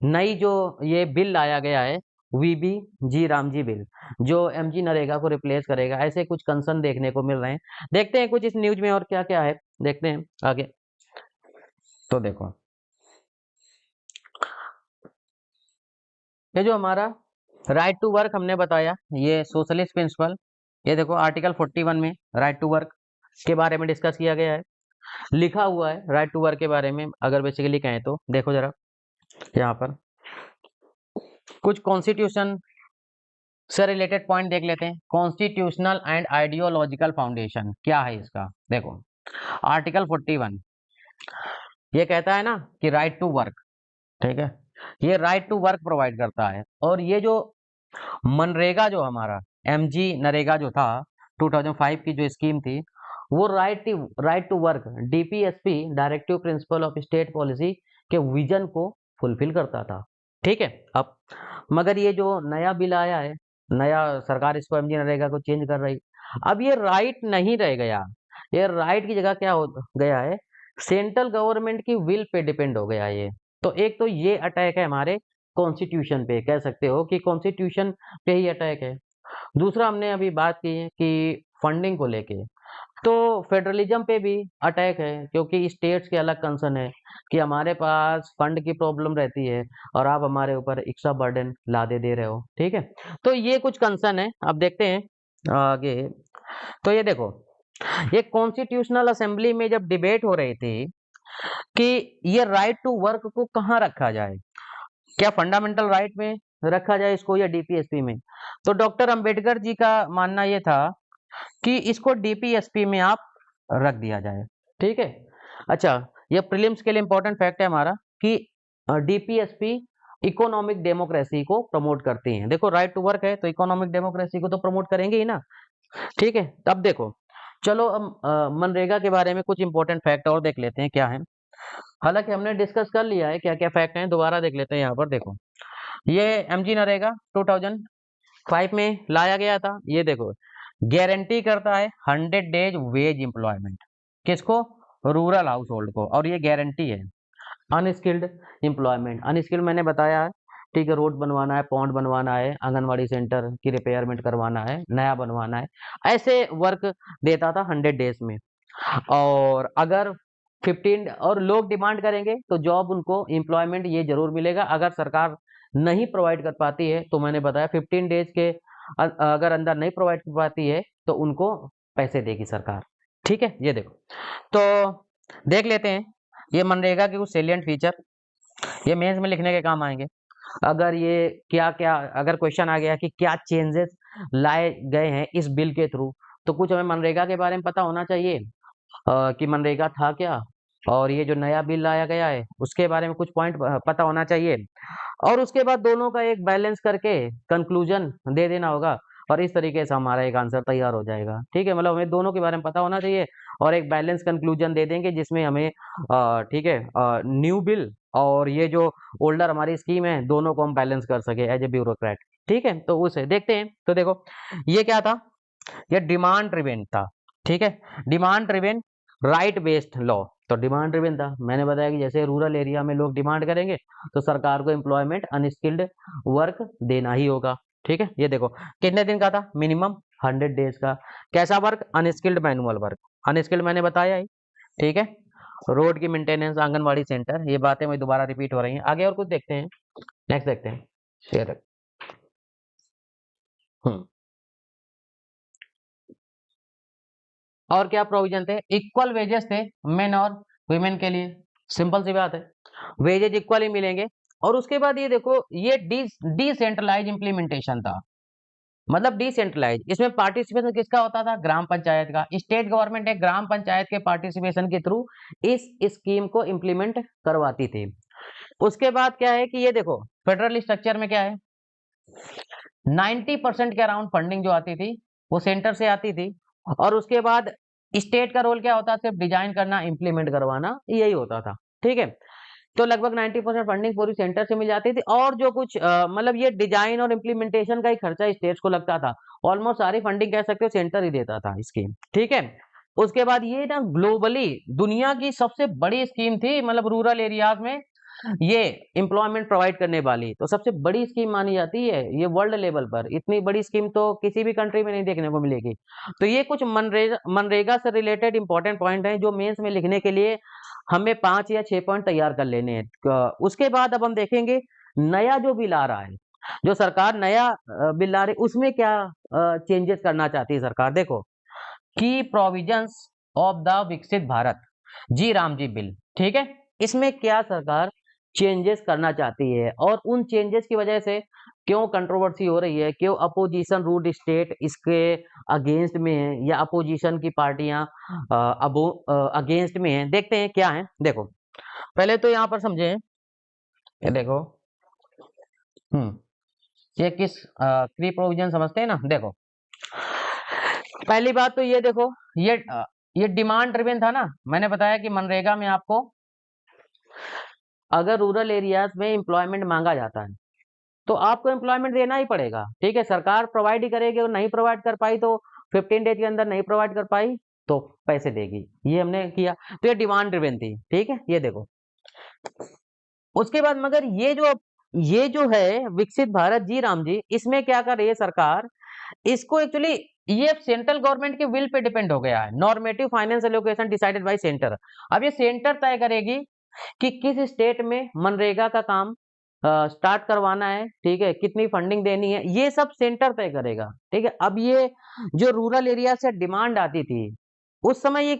[SPEAKER 1] नई जो ये बिल लाया गया है, वीबी जी रामजी बिल, जो एमजी नरेगा को रिप्लेस करेगा, ऐसे कुछ कंसर्न देखने को मिल रहे हैं। देखते हैं कुछ इस न्यूज में और क्या क्या है, देखते हैं आगे। तो देखो ये जो हमारा राइट टू वर्क हमने बताया, ये सोशलिस्ट प्रिंसिपल, ये देखो आर्टिकल 41 में राइट टू वर्क के बारे में डिस्कस किया गया है, लिखा हुआ है राइट टू वर्क के बारे में। अगर बेसिकली कहें तो देखो जरा यहाँ पर कुछ कॉन्स्टिट्यूशन से रिलेटेड पॉइंट देख लेते हैं। कॉन्स्टिट्यूशनल एंड आइडियोलॉजिकल फाउंडेशन क्या है इसका, देखो आर्टिकल 41 ये कहता है ना कि राइट टू वर्क, ठीक है, ये राइट टू वर्क प्रोवाइड करता है। और ये जो मनरेगा जो हमारा एमजी नरेगा जो था 2005 की जो स्कीम थी, वो right to work DPSP directive principle of state policy के विजन को फुलफिल करता था, ठीक है। अब मगर ये जो नया बिल आया है, नया सरकार इसको एमजी नरेगा को चेंज कर रही, अब ये राइट नहीं रह गया, ये राइट की जगह क्या हो गया है, सेंट्रल गवर्नमेंट की विल पे डिपेंड हो गया ये। तो एक तो ये अटैक है हमारे कॉन्स्टिट्यूशन पे, कह सकते हो कि कॉन्स्टिट्यूशन पे ही अटैक है। दूसरा हमने अभी बात की है कि फंडिंग को लेके, तो फेडरलिज्म पे भी अटैक है, क्योंकि स्टेट्स के अलग कंसर्न है कि हमारे पास फंड की प्रॉब्लम रहती है और आप हमारे ऊपर एक्स्ट्रा बर्डन लादे दे रहे हो, ठीक है। तो ये कुछ कंसर्न है, अब देखते हैं आगे। तो ये देखो, ये कॉन्स्टिट्यूशनल असेंबली में जब डिबेट हो रही थी कि ये राइट टू वर्क को कहाँ रखा जाए, क्या फंडामेंटल राइट में रखा जाए इसको या डीपीएसपी में, तो डॉक्टर अंबेडकर जी का मानना ये था कि इसको डीपीएसपी में आप रख दिया जाए, ठीक है। अच्छा, ये प्रीलिम्स के लिए इंपॉर्टेंट फैक्ट है हमारा कि डीपीएसपी इकोनॉमिक डेमोक्रेसी को प्रमोट करती हैं। देखो राइट टू वर्क है तो इकोनॉमिक डेमोक्रेसी को तो प्रमोट करेंगे ही ना, ठीक है। तब देखो चलो हम मनरेगा के बारे में कुछ इंपॉर्टेंट फैक्ट और देख लेते हैं क्या है। हालांकि हमने डिस्कस कर लिया है क्या क्या फैक्ट हैं, दोबारा देख लेते हैं। यहाँ पर देखो, ये एमजी नरेगा 2000 5 में लाया गया था। ये देखो, गारंटी करता है 100 डेज वेज एम्प्लॉयमेंट, किसको? रूरल हाउस होल्ड को, और ये गारंटी है। अनस्किल्ड एम्प्लॉयमेंट, अनस्किल्ड मैंने बताया है, ठीक है, रोड बनवाना है, पॉन्ड बनवाना है, आंगनवाड़ी सेंटर की रिपेयरमेंट करवाना है, नया बनवाना है, ऐसे वर्क देता था 100 डेज में। और अगर 15 और लोग डिमांड करेंगे तो जॉब उनको एम्प्लॉयमेंट ये जरूर मिलेगा। अगर सरकार नहीं प्रोवाइड कर पाती है तो मैंने बताया 15 डेज के अगर अंदर नहीं प्रोवाइड कर पाती है तो उनको पैसे देगी सरकार। ठीक है, ये देखो, तो देख लेते हैं ये मनरेगा के कुछ सेलिएंट फीचर, ये मेंस में लिखने के काम आएंगे। अगर ये क्या क्या अगर क्वेश्चन आ गया कि क्या चेंजेस लाए गए हैं इस बिल के थ्रू, तो कुछ हमें मनरेगा के बारे में पता होना चाहिए, कि मनरेगा था क्या, और ये जो नया बिल लाया गया है उसके बारे में कुछ पॉइंट पता होना चाहिए, और उसके बाद दोनों का एक बैलेंस करके कंक्लूजन दे देना होगा, और इस तरीके से हमारा एक आंसर तैयार हो जाएगा। ठीक है, मतलब हमें दोनों के बारे में पता होना चाहिए और एक बैलेंस कंक्लूजन दे देंगे जिसमें हमें ठीक है, न्यू बिल और ये जो ओल्डर हमारी स्कीम है दोनों को हम बैलेंस कर सके एज ए ब्यूरोक्रेट। ठीक है, तो उसे देखते हैं। तो देखो, ये क्या था? ये डिमांड ड्रिवेन था। ठीक है, demand driven right based law, तो डिमांड ड्रिवेन था। मैंने बताया कि जैसे रूरल एरिया में लोग डिमांड करेंगे तो सरकार को एम्प्लॉयमेंट अनस्किल्ड वर्क देना ही होगा। ठीक है, ये देखो कितने दिन का था? मिनिमम 100 डेज का। कैसा work? Unskilled manual work. Unskilled मैंने बताया ही। ठीक है, रोड की मेंटेनेंस, आंगनवाड़ी सेंटर, ये बातें वही दोबारा रिपीट हो रही हैं। आगे और कुछ देखते हैं, नेक्स्ट देखते हैं। शेयर। हम्म और क्या प्रोविजन थे? इक्वल वेजेस थे मेन और वुमेन के लिए, सिंपल सी बात है, वेजेज इक्वल ही मिलेंगे। और उसके बाद ये देखो, ये डिसेंट्रलाइज इंप्लीमेंटेशन था, मतलब डिसेंट्रलाइज, इसमें पार्टिसिपेशन किसका होता था? ग्राम पंचायत का। स्टेट गवर्नमेंट एक ग्राम पंचायत के पार्टिसिपेशन के थ्रू इस स्कीम को इम्प्लीमेंट करवाती थी। उसके बाद क्या है कि ये देखो, फेडरल स्ट्रक्चर में क्या है, 90% के अराउंड फंडिंग जो आती थी वो सेंटर से आती थी, और उसके बाद स्टेट का रोल क्या होता? सिर्फ डिजाइन करना, इम्प्लीमेंट करवाना, यही होता था। ठीक है, तो लगभग 90% फंडिंग पूरी सेंटर से मिल जाती थी, और जो कुछ मतलब ये डिजाइन और इम्प्लीमेंटेशन का ही खर्चा स्टेट्स को लगता था। ऑलमोस्ट सारी फंडिंग कह सकते हो सेंटर ही देता था इसकी। ठीक है, उसके बाद ये ना ग्लोबली दुनिया की सबसे बड़ी स्कीम थी, मतलब रूरल एरियाज में ये एम्प्लॉयमेंट प्रोवाइड करने वाली, तो सबसे बड़ी स्कीम मानी जाती है ये वर्ल्ड लेवल पर। इतनी बड़ी स्कीम तो किसी भी कंट्री में नहीं देखने को मिलेगी। तो ये कुछ मनरेगा से रिलेटेड इंपॉर्टेंट पॉइंट हैं जो मेंस में लिखने के लिए हमें 5 या 6 पॉइंट तैयार कर लेने हैं। उसके बाद अब हम देखेंगे नया जो बिल आ रहा है, जो सरकार नया बिल ला रही, उसमें क्या चेंजेस करना चाहती है सरकार। देखो, की प्रोविजंस ऑफ द विकसित भारत जी राम जी बिल। ठीक है, इसमें क्या सरकार चेंजेस करना चाहती है, और उन चेंजेस की वजह से क्यों कंट्रोवर्सी हो रही है, क्यों अपोजिशन रूल्ड स्टेट इसके अगेंस्ट में है, या अपोजिशन की पार्टियां अगेंस्ट में है। देखते हैं क्या है। देखो, पहले तो यहाँ पर समझे, ये देखो, ये किस क्री प्रोविजन समझते हैं ना। देखो, पहली बात तो ये देखो, ये ये डिमांड ड्रिवन था ना। मैंने बताया कि मनरेगा में आपको अगर रूरल एरियाज में एम्प्लॉयमेंट मांगा जाता है तो आपको एम्प्लॉयमेंट देना ही पड़ेगा। ठीक है, सरकार प्रोवाइड ही करेगी, और नहीं प्रोवाइड कर पाई तो 15 डेज के अंदर नहीं प्रोवाइड कर पाई तो पैसे देगी। ये हमने किया, तो ये डिमांड ड्रिवन थी। ठीक है, ये देखो, उसके बाद मगर ये जो है विकसित भारत जी राम जी, इसमें क्या कर रही है सरकार, इसको एक्चुअली ये सेंट्रल गवर्नमेंट के विल पे डिपेंड हो गया है। Normative finance allocation decided by centre. अब ये सेंटर तय करेगी कि किस स्टेट में मनरेगा का काम स्टार्ट करवाना है। ठीक है, कितनी फंडिंग देनी है, ये सब सेंटर तय करेगा। ठीक है, अब ये जो रूरल एरिया से डिमांड आती थी उस समय ये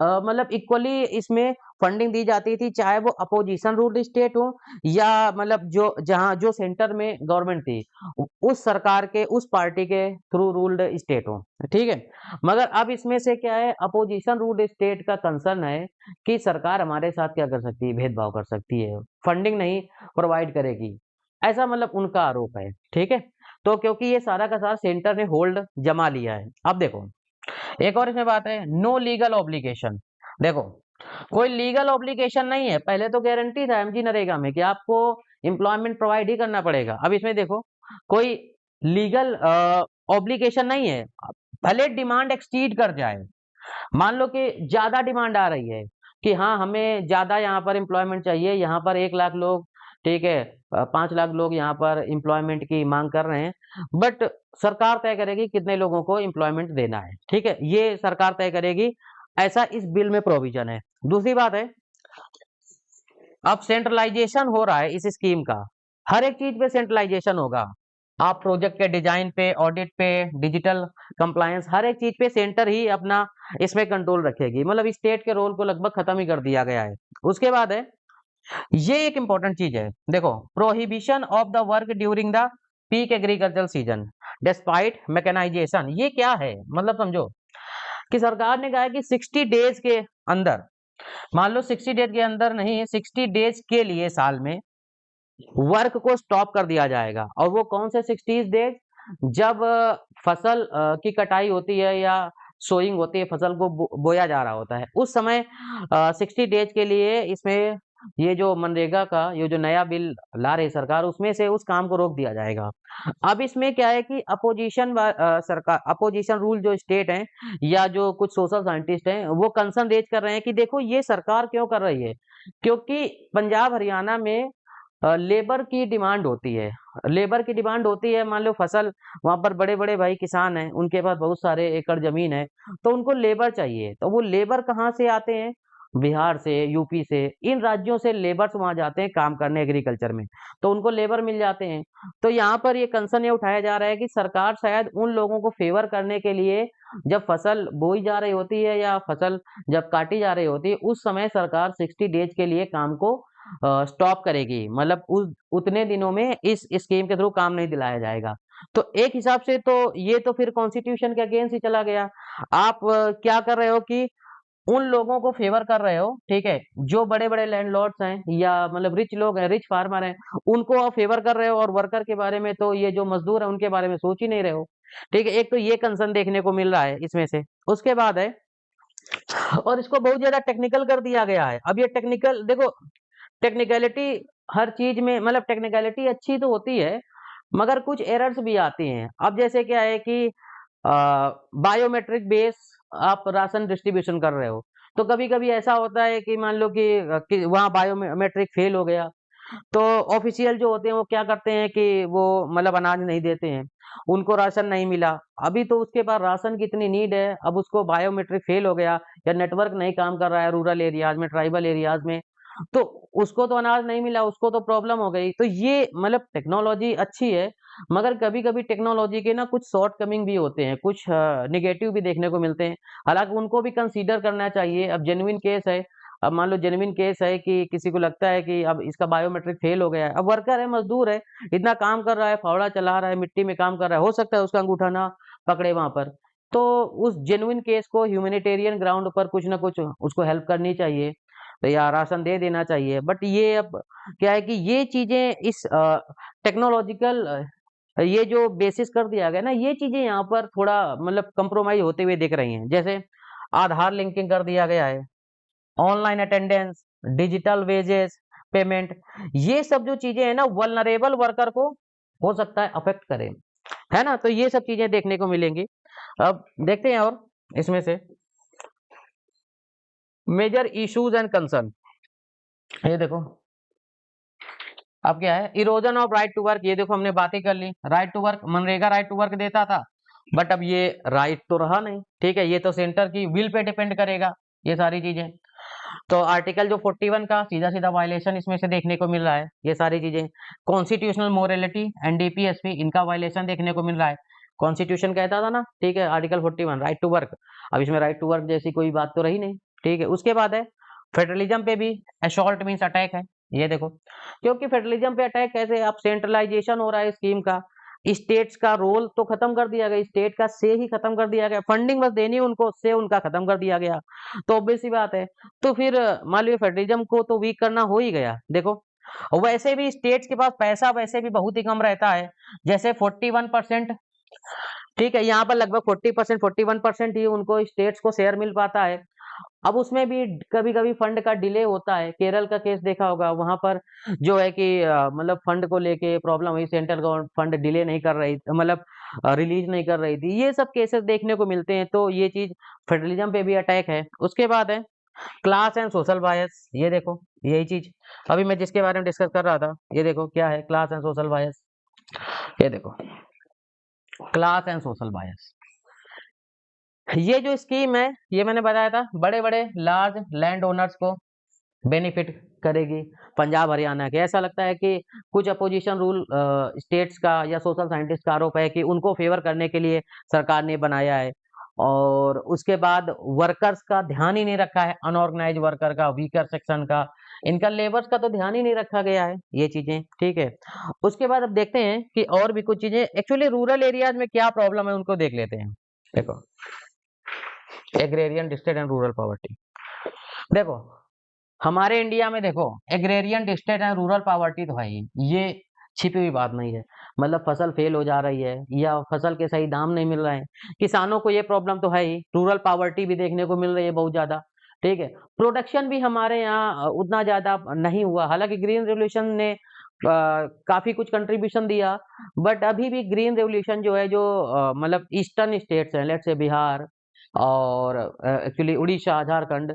[SPEAKER 1] मतलब इक्वली इसमें फंडिंग दी जाती थी, चाहे वो अपोजिशन रूल्ड स्टेट हो या मतलब जो जहां जो सेंटर में गवर्नमेंट थी उस सरकार के उस पार्टी के थ्रू रूल्ड स्टेट हो। ठीक है, मगर अब इसमें से क्या है, अपोजिशन रूल्ड स्टेट का कंसर्न है कि सरकार हमारे साथ क्या कर सकती है, भेदभाव कर सकती है, फंडिंग नहीं प्रोवाइड करेगी, ऐसा मतलब उनका आरोप है। ठीक है, तो क्योंकि ये सारा का सारा सेंटर ने होल्ड जमा लिया है। अब देखो, एक और इसमें बात है, नो लीगल ऑब्लिगेशन। देखो, कोई लीगल ऑब्लिगेशन नहीं है। पहले तो गारंटी था एमजी नरेगा में कि आपको एम्प्लॉयमेंट प्रोवाइड ही करना पड़ेगा। अब इसमें देखो, कोई लीगल ऑब्लिगेशन नहीं है। भले डिमांड एक्ससीड कर जाए, मान लो कि ज्यादा डिमांड आ रही है कि हाँ हमें ज्यादा यहाँ पर एम्प्लॉयमेंट चाहिए, यहाँ पर 1 लाख लोग, ठीक है, 5 लाख लोग यहाँ पर एम्प्लॉयमेंट की मांग कर रहे हैं, बट सरकार तय करेगी कितने लोगों को एम्प्लॉयमेंट देना है, ठीक है, ये सरकार तय करेगी, ऐसा इस बिल में प्रोविजन है। दूसरी बात है, अब सेंट्रलाइजेशन हो रहा है इस स्कीम का, हर एक चीज पे सेंट्रलाइजेशन होगा। आप प्रोजेक्ट के डिजाइन पे, ऑडिट पे, डिजिटल कंप्लायंस, हर एक चीज पे सेंटर ही अपना इसमें कंट्रोल रखेगी, मतलब स्टेट के रोल को लगभग खत्म ही कर दिया गया है। उसके बाद है, ये एक इंपॉर्टेंट चीज है, देखो, prohibition of the work during the peak agriculture season despite mechanisation. ये क्या है, मतलब समझो कि सरकार ने कहा है कि 60 डेज के अंदर, मान लो 60 डेज के अंदर नहीं, 60 डेज के लिए साल में वर्क को स्टॉप कर दिया जाएगा। और वो कौन से 60 डेज, जब फसल की कटाई होती है या सोइंग होती है, फसल को बोया जा रहा होता है, उस समय 60 डेज के लिए इसमें ये जो मनरेगा का ये जो नया बिल ला रही सरकार, उसमें से उस काम को रोक दिया जाएगा। अब इसमें क्या है कि अपोजिशन सरकार, अपोजिशन रूल जो स्टेट हैं या जो कुछ सोशल साइंटिस्ट हैं, वो कंसर्न रेज कर रहे हैं कि देखो ये सरकार क्यों कर रही है, क्योंकि पंजाब हरियाणा में लेबर की डिमांड होती है, लेबर की डिमांड होती है, मान लो फसल, वहां पर बड़े बड़े भाई किसान हैं, उनके पास बहुत सारे एकड़ जमीन है, तो उनको लेबर चाहिए, तो वो लेबर कहाँ से आते हैं, बिहार से, यूपी से, इन राज्यों से लेबर्स वहां जाते हैं काम करने एग्रीकल्चर में, तो उनको लेबर मिल जाते हैं। तो यहाँ पर ये कंसर्न ये उठाया जा रहा है कि सरकार शायद उन लोगों को फेवर करने के लिए, जब फसल बोई जा रही होती है या फसल जब काटी जा रही होती है, उस समय सरकार 60 डेज के लिए काम को स्टॉप करेगी, मतलब उस उतने दिनों में इस स्कीम के थ्रू काम नहीं दिलाया जाएगा। तो एक हिसाब से तो ये तो फिर कॉन्स्टिट्यूशन के अगेंस्ट ही चला गया। आप क्या कर रहे हो कि उन लोगों को फेवर कर रहे हो, ठीक है, जो बड़े बड़े लैंडलॉर्ड्स हैं या मतलब रिच लोग हैं, रिच फार्मर हैं, उनको आप फेवर कर रहे हो, और वर्कर के बारे में, तो ये जो मजदूर है उनके बारे में सोच ही नहीं रहे हो, ठीक है। एक तो ये कंसर्न देखने को मिल रहा है इसमें से। उसके बाद है, और इसको बहुत ज्यादा टेक्निकल कर दिया गया है। अब ये टेक्निकल देखो, टेक्निकलिटी हर चीज में, मतलब टेक्निकलिटी अच्छी तो होती है, मगर कुछ एरर्स भी आती हैं। अब जैसे क्या है कि बायोमेट्रिक बेस आप राशन डिस्ट्रीब्यूशन कर रहे हो, तो कभी कभी ऐसा होता है कि मान लो कि वहाँ बायोमेट्रिक फेल हो गया, तो ऑफिशियल जो होते हैं वो क्या करते हैं कि वो मतलब अनाज नहीं देते हैं, उनको राशन नहीं मिला, अभी तो उसके पास राशन की इतनी नीड है, अब उसको बायोमेट्रिक फेल हो गया या नेटवर्क नहीं काम कर रहा है रूरल एरियाज में, ट्राइबल एरियाज में, तो उसको तो अनाज नहीं मिला, उसको तो प्रॉब्लम हो गई। तो ये मतलब टेक्नोलॉजी अच्छी है, मगर कभी कभी टेक्नोलॉजी के ना कुछ शॉर्ट कमिंग भी होते हैं, कुछ निगेटिव भी देखने को मिलते हैं, हालांकि उनको भी कंसीडर करना चाहिए। अब जेन्युइन केस है, अब मान लो जेन्युइन केस है कि किसी को लगता है कि अब इसका बायोमेट्रिक फेल हो गया है, अब वर्कर है, मजदूर है, इतना काम कर रहा है, फावड़ा चला रहा है, मिट्टी में काम कर रहा है, हो सकता है उसका अंगूठा ना पकड़े वहां पर, तो उस जेन्युइन केस को ह्यूमैनिटेरियन ग्राउंड पर कुछ ना कुछ उसको हेल्प करनी चाहिए, तो या राशन दे देना चाहिए। बट ये अब क्या है कि ये चीजें इस टेक्नोलॉजिकल ये जो बेसिस कर दिया गया ना, ये चीजें यहाँ पर थोड़ा मतलब कंप्रोमाइज होते हुए दिख रही हैं। जैसे आधार लिंकिंग कर दिया गया है, online attendance, digital wages payment, ये सब जो चीजें हैं ना, वल्नरेबल वर्कर को हो सकता है अफेक्ट करे, है ना, तो ये सब चीजें देखने को मिलेंगी। अब देखते हैं और इसमें से मेजर इश्यूज एंड कंसर्न, ये देखो, अब क्या है, erosion of right to work, ये देखो हमने बातें कर ली, राइट टू वर्क, मनरेगा राइट टू वर्क देता था, बट अब ये राइट तो रहा नहीं, ठीक है, ये तो सेंटर की विल पे डिपेंड करेगा ये सारी चीजें। तो आर्टिकल जो 41 का सीधा सीधा वायलेशन इसमें से देखने को मिल रहा है, ये सारी चीजें। कॉन्स्टिट्यूशनल मोरलिटी, एनडीपीएसपी, इनका वायलेशन देखने को मिल रहा है। कॉन्स्टिट्यूशन कहता था ना, ठीक है, आर्टिकल 41 राइट टू वर्क, अब इसमें राइट टू वर्क जैसी कोई बात तो रही नहीं, ठीक है। उसके बाद है फेडरलिज्म पे भी असॉल्ट मीन्स अटैक है, ये देखो, क्योंकि फेडरलिज्म पे अटैक कैसे, अब सेंट्रलाइजेशन हो रहा है स्कीम का, स्टेट्स का रोल तो खत्म कर दिया गया, स्टेट का से ही खत्म कर दिया गया, फंडिंग बस देनी उनको, से उनका खत्म कर दिया गया, तो ऑब्वियस सी बात है। तो फिर मान लीजिए फेडरलिज्म को तो वीक करना हो ही गया, देखो, वैसे भी स्टेट्स के पास पैसा वैसे भी बहुत ही कम रहता है, जैसे 41%, ठीक है, यहाँ पर लगभग 40%, 41% ही उनको स्टेट्स को शेयर मिल पाता है। अब उसमें भी कभी-कभी फंड का डिले होता है। केरल का केस देखा होगा, वहाँ पर जो है कि मतलब फंड को लेके प्रॉब्लम हुई, सेंट्रल गवर्नमेंट फंड डिले नहीं कर रही, मतलब रिलीज़ नहीं कर रही थी। ये सब केसेस देखने को मिलते हैं, तो ये चीज़ फेडरलिज़्म पे भी अटैक है। उसके बाद है क्लास एंड सोशल बायस, ये देखो यही चीज़ अभी मैं जिसके बारे में डिस्कस कर रहा था, ये देखो क्या है क्लास एंड सोशल बायस। ये देखो क्लास एंड सोशल बायस। ये जो स्कीम है, ये मैंने बताया था बड़े-बड़े लार्ज लैंड ओनर्स को बेनिफिट करेगी। पंजाब हरियाणा के ऐसा लगता है कि कुछ अपोजिशन रूल स्टेट्स का या सोशल साइंटिस्ट का आरोप है कि उनको फेवर करने के लिए सरकार ने बनाया है। और उसके बाद वर्कर्स का ध्यान ही नहीं रखा है, अनऑर्गेनाइज्ड वर्कर का, वीकर सेक्शन का, इनका लेबर्स का तो ध्यान ही नहीं रखा गया है, ये चीजें ठीक है। उसके बाद अब देखते हैं कि और भी कुछ चीजें एक्चुअली रूरल एरियाज में क्या प्रॉब्लम है उनको देख लेते हैं। देखो agrarian distress and rural poverty. देखो हमारे इंडिया में देखो agrarian distress and rural poverty तो है ही, ये छिपी हुई बात नहीं है। मतलब फसल फेल हो जा रही है या फसल के सही दाम नहीं मिल रहे हैं, किसानों को ये प्रॉब्लम तो है ही। रूरल पॉवर्टी भी देखने को मिल रही है बहुत ज्यादा, ठीक है। प्रोडक्शन भी हमारे यहाँ उतना ज्यादा नहीं हुआ, हालांकि ग्रीन रेवोल्यूशन ने काफी कुछ कंट्रीब्यूशन दिया, बट अभी भी ग्रीन रेवोल्यूशन जो है, जो मतलब ईस्टर्न स्टेट्स हैं, लेट्स से बिहार और एक्चुअली उड़ीसा, झारखंड,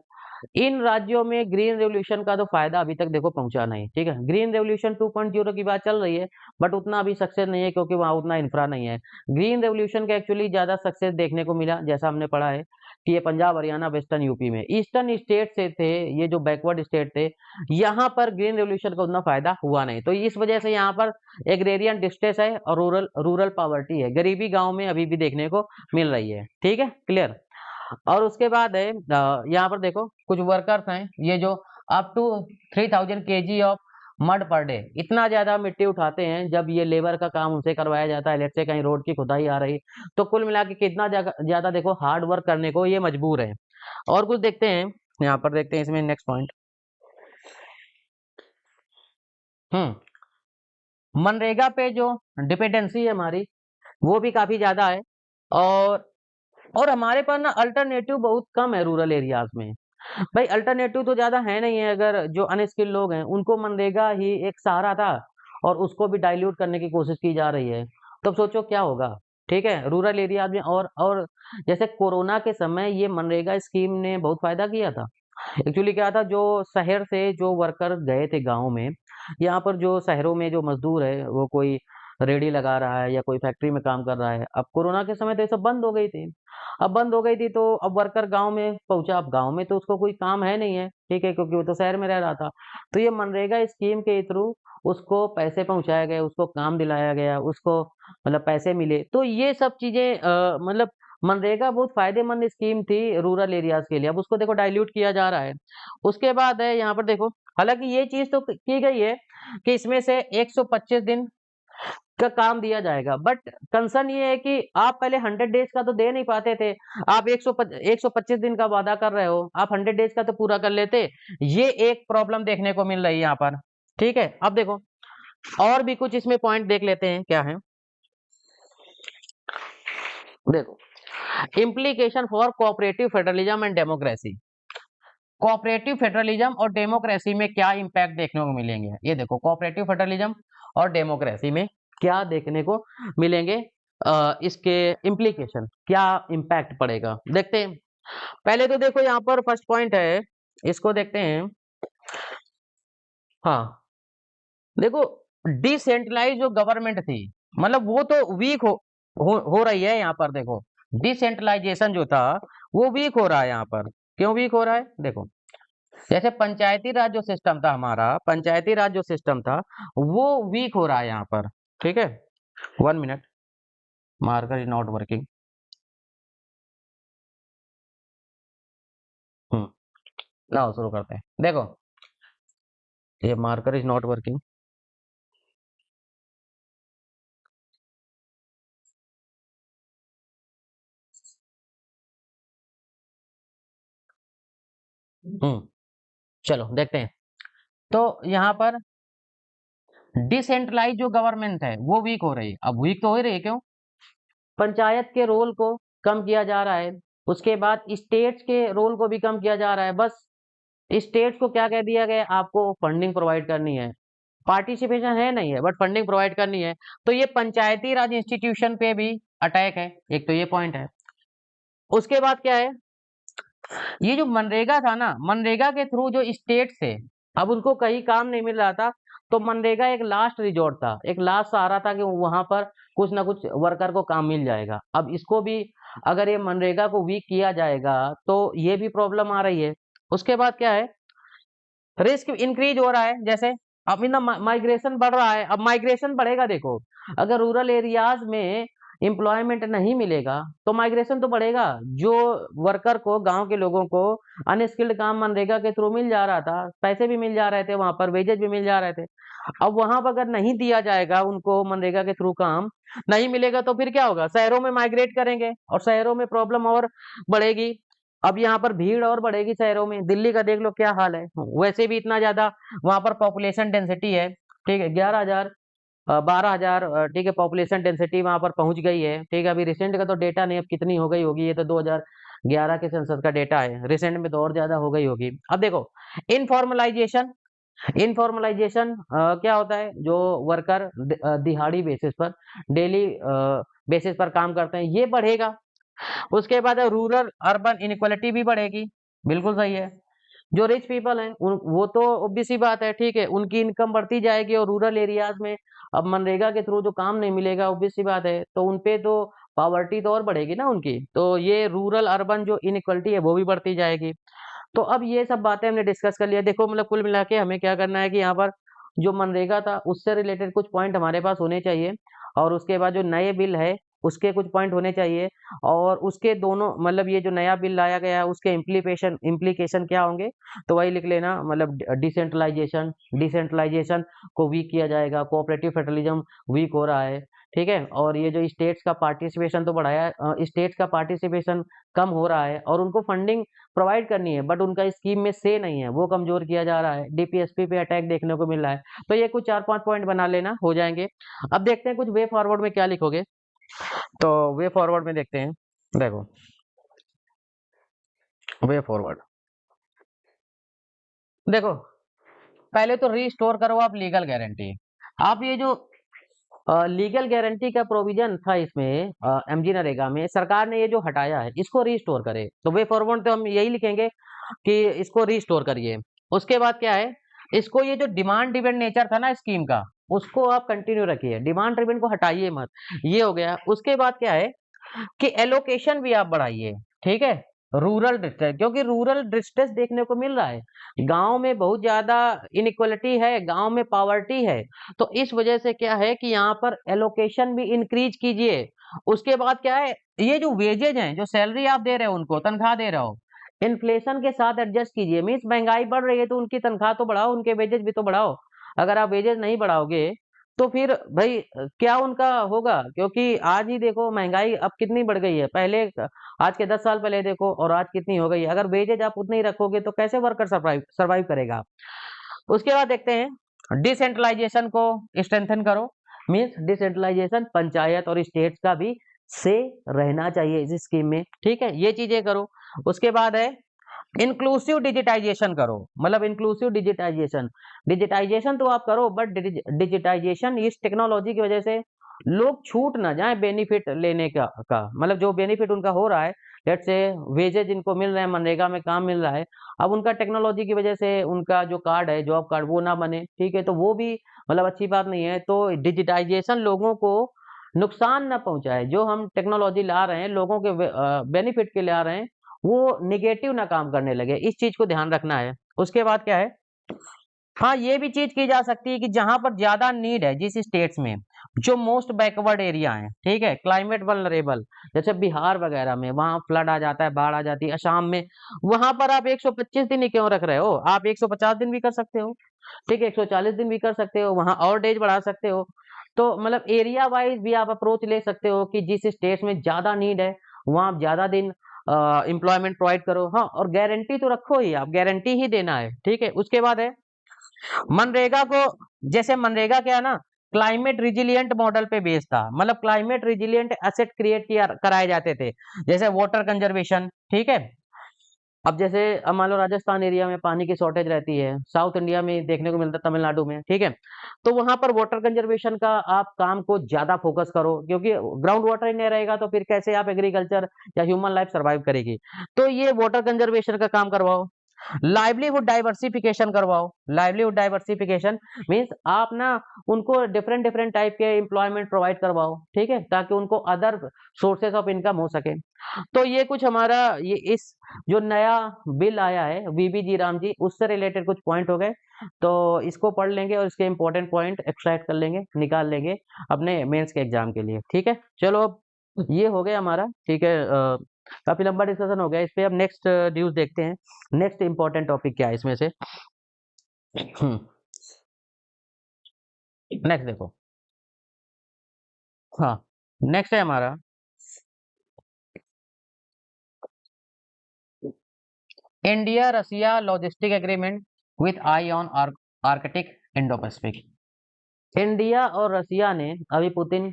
[SPEAKER 1] इन राज्यों में ग्रीन रेवोल्यूशन का तो फायदा अभी तक देखो पहुंचा नहीं, ठीक है। ग्रीन रेवोल्यूशन 2.0 की बात चल रही है, बट उतना अभी सक्सेस नहीं है क्योंकि वहां उतना इंफ्रा नहीं है। ग्रीन रेवोल्यूशन का एक्चुअली ज्यादा सक्सेस देखने को मिला, जैसा हमने पढ़ा है कि ये पंजाब हरियाणा वेस्टर्न यूपी में, ईस्टर्न स्टेट से थे, ये जो बैकवर्ड स्टेट थे, यहाँ पर ग्रीन रेवोल्यूशन का उतना फायदा हुआ नहीं, तो इस वजह से यहाँ पर एग्रेरियन डिस्ट्रेस है और रूरल रूरल पॉवर्टी है, गरीबी गांव में अभी भी देखने को मिल रही है, ठीक है, क्लियर। और उसके बाद है यहाँ पर देखो कुछ वर्कर्स हैं, ये जो up to 3000 KG of mud per day, इतना ज्यादा मिट्टी उठाते हैं। जब ये लेबर का काम उनसे करवाया जाता है, लेट्स से कहीं रोड की खुदाई आ रही, तो कुल मिला के कितना ज्यादा देखो हार्ड वर्क करने को ये मजबूर है। और कुछ देखते हैं, यहाँ पर देखते हैं इसमें नेक्स्ट पॉइंट। मनरेगा पे जो डिपेंडेंसी है हमारी, वो भी काफी ज्यादा है। और हमारे पास ना अल्टरनेटिव बहुत कम है रूरल एरियाज में। भाई अल्टरनेटिव तो ज्यादा है नहीं है, अगर जो अनस्किल्ड लोग हैं उनको मनरेगा ही एक सहारा था और उसको भी डाइल्यूट करने की कोशिश की जा रही है, तो अब सोचो क्या होगा, ठीक है, रूरल एरियाज में। और जैसे कोरोना के समय ये मनरेगा स्कीम ने बहुत फायदा किया था। एक्चुअली क्या था, जो शहर से जो वर्कर गए थे गाँव में, यहाँ पर जो शहरों में जो मजदूर है वो कोई रेडी लगा रहा है या कोई फैक्ट्री में काम कर रहा है। अब कोरोना के समय तो ये सब बंद हो गई थी। अब बंद हो गई थी तो अब वर्कर गाँव में पहुंचा, अब गाँव में तो उसको कोई काम है नहीं है, ठीक है, क्योंकि वो तो शहर में रह रहा था। तो ये मनरेगा स्कीम के थ्रू उसको पैसे पहुंचाए गए, उसको काम दिलाया गया, उसको मतलब पैसे मिले। तो ये सब चीजें मतलब मनरेगा बहुत फायदेमंद स्कीम थी रूरल एरियाज के लिए, अब उसको देखो डाइल्यूट किया जा रहा है। उसके बाद है यहाँ पर देखो, हालांकि ये चीज तो की गई है कि इसमें से 125 दिन का काम दिया जाएगा, बट कंसर्न ये है कि आप पहले 100 डेज का तो दे नहीं पाते थे। आप 125 दिन का वादा कर रहे हो, आप 100 डेज का तो पूरा कर लेते। ये एक प्रॉब्लम देखने को मिल रही है यहाँ पर, ठीक है। अब देखो और भी कुछ इसमें पॉइंट देख लेते हैं क्या है। देखो implication for cooperative federalism and democracy. Cooperative federalism और डेमोक्रेसी में क्या इंपैक्ट देखने को मिलेंगे, ये देखो कोऑपरेटिव फेडरलिज्म और डेमोक्रेसी में क्या देखने को मिलेंगे, इसके इम्प्लीकेशन क्या इम्पैक्ट पड़ेगा, देखते हैं। पहले तो देखो यहाँ पर फर्स्ट पॉइंट है, इसको देखते हैं। हाँ देखो डिसेंट्रलाइज जो गवर्नमेंट थी, मतलब वो तो वीक हो रही है यहाँ पर। देखो डिसेंट्रलाइजेशन जो था वो वीक हो रहा है यहाँ पर। क्यों वीक हो रहा है, देखो जैसे पंचायती राज जो सिस्टम था हमारा, पंचायती राज जो सिस्टम था वो वीक हो रहा है यहाँ पर, ठीक है। 1 minute, marker is not working. लाओ शुरू करते हैं। देखो ये मार्कर इज नॉट वर्किंग। चलो देखते हैं। तो यहाँ पर डिसेंट्रलाइज जो गवर्नमेंट है वो वीक हो रही है। अब वीक तो हो ही रही है, क्यों, पंचायत के रोल को कम किया जा रहा है। उसके बाद स्टेट्स के रोल को भी कम किया जा रहा है। बस स्टेट्स को क्या कह दिया गया, आपको फंडिंग प्रोवाइड करनी है, पार्टिसिपेशन है नहीं है बट फंडिंग प्रोवाइड करनी है। तो ये पंचायती राज इंस्टीट्यूशन पे भी अटैक है, एक तो ये पॉइंट है। उसके बाद क्या है, ये जो मनरेगा था ना, मनरेगा के थ्रू जो स्टेट से अब उनको कहीं काम नहीं मिल रहा था, तो मनरेगा एक लास्ट रिजोर्ट था, एक लास्ट सहारा था कि वहां पर कुछ ना कुछ वर्कर को काम मिल जाएगा। अब इसको भी अगर ये मनरेगा को वीक किया जाएगा तो ये भी प्रॉब्लम आ रही है। उसके बाद क्या है, रिस्क इंक्रीज हो रहा है, जैसे अब इन माइग्रेशन बढ़ रहा है। अब माइग्रेशन बढ़ेगा, देखो अगर रूरल एरियाज में एम्प्लॉयमेंट नहीं मिलेगा तो माइग्रेशन तो बढ़ेगा। जो वर्कर को, गांव के लोगों को अनस्किल्ड काम मनरेगा के थ्रू मिल जा रहा था, पैसे भी मिल जा रहे थे, वहां पर वेजेज भी मिल जा रहे थे। अब वहां पर अगर नहीं दिया जाएगा उनको मनरेगा के थ्रू काम नहीं मिलेगा तो फिर क्या होगा, शहरों में माइग्रेट करेंगे और शहरों में प्रॉब्लम और बढ़ेगी। अब यहाँ पर भीड़ और बढ़ेगी शहरों में, दिल्ली का देख लो क्या हाल है, वैसे भी इतना ज्यादा वहां पर पॉपुलेशन डेंसिटी है, ठीक है, 11,000 12,000, ठीक है, पॉपुलेशन डेंसिटी वहां पर पहुंच गई है, ठीक है। अभी रिसेंट का तो डेटा नहीं, अब कितनी हो गई होगी, ये तो 2011 के सेंसस का डेटा है, रिसेंट में तो और ज्यादा हो गई होगी। अब देखो इनफॉर्मलाइजेशन, इनफॉर्मलाइजेशन क्या होता है, जो वर्कर दिहाड़ी बेसिस पर, डेली बेसिस पर काम करते हैं, ये बढ़ेगा। उसके बाद रूरल अर्बन इनइक्वालिटी भी बढ़ेगी, बिल्कुल सही है। जो रिच पीपल हैं वो तो ऑब्वियस सी बात है, ठीक है, उनकी इनकम बढ़ती जाएगी और रूरल एरियाज में अब मनरेगा के थ्रू जो काम नहीं मिलेगा, ऑब्वियस सी बात है, तो उनपे तो पावर्टी तो और बढ़ेगी ना उनकी, तो ये रूरल अर्बन जो इनइक्वालिटी है वो भी बढ़ती जाएगी। तो अब ये सब बातें हमने डिस्कस कर लिया। देखो मतलब कुल मिला के हमें क्या करना है कि यहाँ पर जो मनरेगा था उससे रिलेटेड कुछ पॉइंट हमारे पास होने चाहिए, और उसके बाद जो नए बिल है उसके कुछ पॉइंट होने चाहिए, और उसके दोनों मतलब ये जो नया बिल लाया गया है उसके इम्प्लीकेशन इम्प्लीकेशन क्या होंगे, तो वही लिख लेना। मतलब डिसेंट्रलाइजेशन, डिसेंट्रलाइजेशन को वीक किया जाएगा, कोऑपरेटिव फेडरलिज्म वीक हो रहा है, ठीक है। और ये जो स्टेट्स का पार्टिसिपेशन तो बढ़ाया, स्टेट्स का पार्टिसिपेशन कम हो रहा है, और उनको फंडिंग प्रोवाइड करनी है बट उनका स्कीम में से नहीं है, वो कमजोर किया जा रहा है, डीपीएसपी पे अटैक देखने को मिल रहा है। तो ये कुछ 4-5 पॉइंट बना लेना, हो जाएंगे। अब देखते हैं कुछ वे फॉरवर्ड में क्या लिखोगे, तो वे फॉरवर्ड में देखते हैं। देखो वे फॉरवर्ड, देखो पहले तो रीस्टोर करो आप लीगल गारंटी। आप ये जो लीगल गारंटी का प्रोविजन था इसमें एमजी नरेगा में, सरकार ने ये जो हटाया है इसको रीस्टोर करे, तो वे फॉरवर्ड तो हम यही लिखेंगे कि इसको रीस्टोर करिए। उसके बाद क्या है, इसको ये जो डिमांड ड्रिवन नेचर था ना स्कीम का, उसको आप कंटिन्यू रखिए, डिमांड ड्रिवन को हटाइए मत, ये हो गया। उसके बाद क्या है कि एलोकेशन भी आप बढ़ाइए, ठीक है, रूरल डिस्ट्रिक्ट, क्योंकि रूरल डिस्ट्रिक्ट देखने को मिल रहा है, गांव में बहुत ज्यादा इनइक्वालिटी है, गांव में पावर्टी है, तो इस वजह से क्या है कि यहाँ पर एलोकेशन भी इंक्रीज कीजिए। उसके बाद क्या है, ये जो वेजेज हैं, जो सैलरी आप दे रहे हो उनको, तनख्वाह दे रहे हो, इन्फ्लेशन के साथ एडजस्ट कीजिए। मीन्स महंगाई बढ़ रही है तो उनकी तनख्वाह तो बढ़ाओ, उनके वेजेज भी तो बढ़ाओ। अगर आप वेजेज नहीं बढ़ाओगे तो फिर भाई क्या उनका होगा, क्योंकि आज ही देखो महंगाई अब कितनी बढ़ गई है, पहले आज के 10 साल पहले देखो और आज कितनी हो गई है। अगर वेजेज आप उतने ही रखोगे तो कैसे वर्कर सर्वाइव सर्वाइव करेगा। उसके बाद देखते हैं डिसेंट्रलाइजेशन को स्ट्रेंथन करो। मीन्स डिसेंट्रलाइजेशन, पंचायत और स्टेट्स का भी से रहना चाहिए इस स्कीम में, ठीक है, ये चीजें करो। उसके बाद है इंक्लूसिव डिजिटाइजेशन करो। मतलब इंक्लूसिव डिजिटाइजेशन, डिजिटाइजेशन तो आप करो बट डिजिटाइजेशन इस टेक्नोलॉजी की वजह से लोग छूट ना जाए बेनिफिट लेने का मतलब जो बेनिफिट उनका हो रहा है, लेट्स से वेजेज इनको मिल रहे हैं, मनरेगा में काम मिल रहा है, अब उनका टेक्नोलॉजी की वजह से उनका जो कार्ड है, जॉब कार्ड, वो ना बने, ठीक है, तो वो भी मतलब अच्छी बात नहीं है। तो डिजिटाइजेशन लोगों को नुकसान ना पहुंचाए, जो हम टेक्नोलॉजी ला रहे हैं लोगों के बेनिफिट के लिए आ रहे हैं, वो निगेटिव ना काम करने लगे, इस चीज को ध्यान रखना है। उसके बाद क्या है, हाँ ये भी चीज की जा सकती है कि जहां पर ज्यादा नीड है, जिस स्टेट्स में जो मोस्ट बैकवर्ड एरिया है, ठीक है, क्लाइमेट वल्नरेबल, जैसे बिहार वगैरह में वहां फ्लड आ जाता है, बाढ़ आ जाती है, असम में, वहां पर आप 125 दिन ही क्यों रख रहे हो, आप 150 दिन भी कर सकते हो, ठीक है, 140 दिन भी कर सकते हो, वहां और डेज बढ़ा सकते हो। तो मतलब एरिया वाइज भी आप अप्रोच ले सकते हो कि जिस स्टेट में ज्यादा नीड है वहां आप ज्यादा दिन एम्प्लॉयमेंट प्रोवाइड करो। हाँ, और गारंटी तो रखो ही, आप गारंटी ही देना है, ठीक है। उसके बाद है मनरेगा को, जैसे मनरेगा क्या है ना, क्लाइमेट रिजिलियंट मॉडल पे बेस्ड था, मतलब क्लाइमेट रिजिलियंट एसेट क्रिएट किया कराए जाते थे, जैसे वाटर कंजर्वेशन, ठीक है। अब जैसे अब मान लो राजस्थान एरिया में पानी की शॉर्टेज रहती है, साउथ इंडिया में देखने को मिलता है, तमिलनाडु में, ठीक है। तो वहां पर वाटर कंजर्वेशन का आप काम को ज्यादा फोकस करो, क्योंकि ग्राउंड वाटर ही नहीं रहेगा तो फिर कैसे आप एग्रीकल्चर या ह्यूमन लाइफ सर्वाइव करेगी। तो ये वाटर कंजर्वेशन का काम करवाओ। लाइवलीहुड डाइवर्सिफिकेशन करवाओ। लाइवलीहुड डाइवर्सिफिकेशन मीन्स आप ना उनको डिफरेंट डिफरेंट टाइप के एम्प्लॉयमेंट प्रोवाइड करवाओ, ठीक है, ताकि उनको अदर सोर्सेज ऑफ इनकम हो सके। तो ये कुछ हमारा ये इस जो नया बिल आया है वीबी जी राम जी, उससे रिलेटेड कुछ पॉइंट हो गए। तो इसको पढ़ लेंगे और इसके इंपॉर्टेंट पॉइंट एक्सट्रैक्ट कर लेंगे, निकाल लेंगे अपने मेंस के एग्जाम के लिए, ठीक है। चलो अब ये हो गया हमारा, ठीक है। काफी लंबा डिस्कशन हो गया इस पे। अब नेक्स्ट न्यूज देखते हैं, नेक्स्ट इंपॉर्टेंट टॉपिक क्या है इसमें से। नेक्स्ट देखो, हाँ, नेक्स्ट है हमारा India Russia logistic agreement with eye on Arctic Indo Pacific. India और रसिया ने अभी पुतिन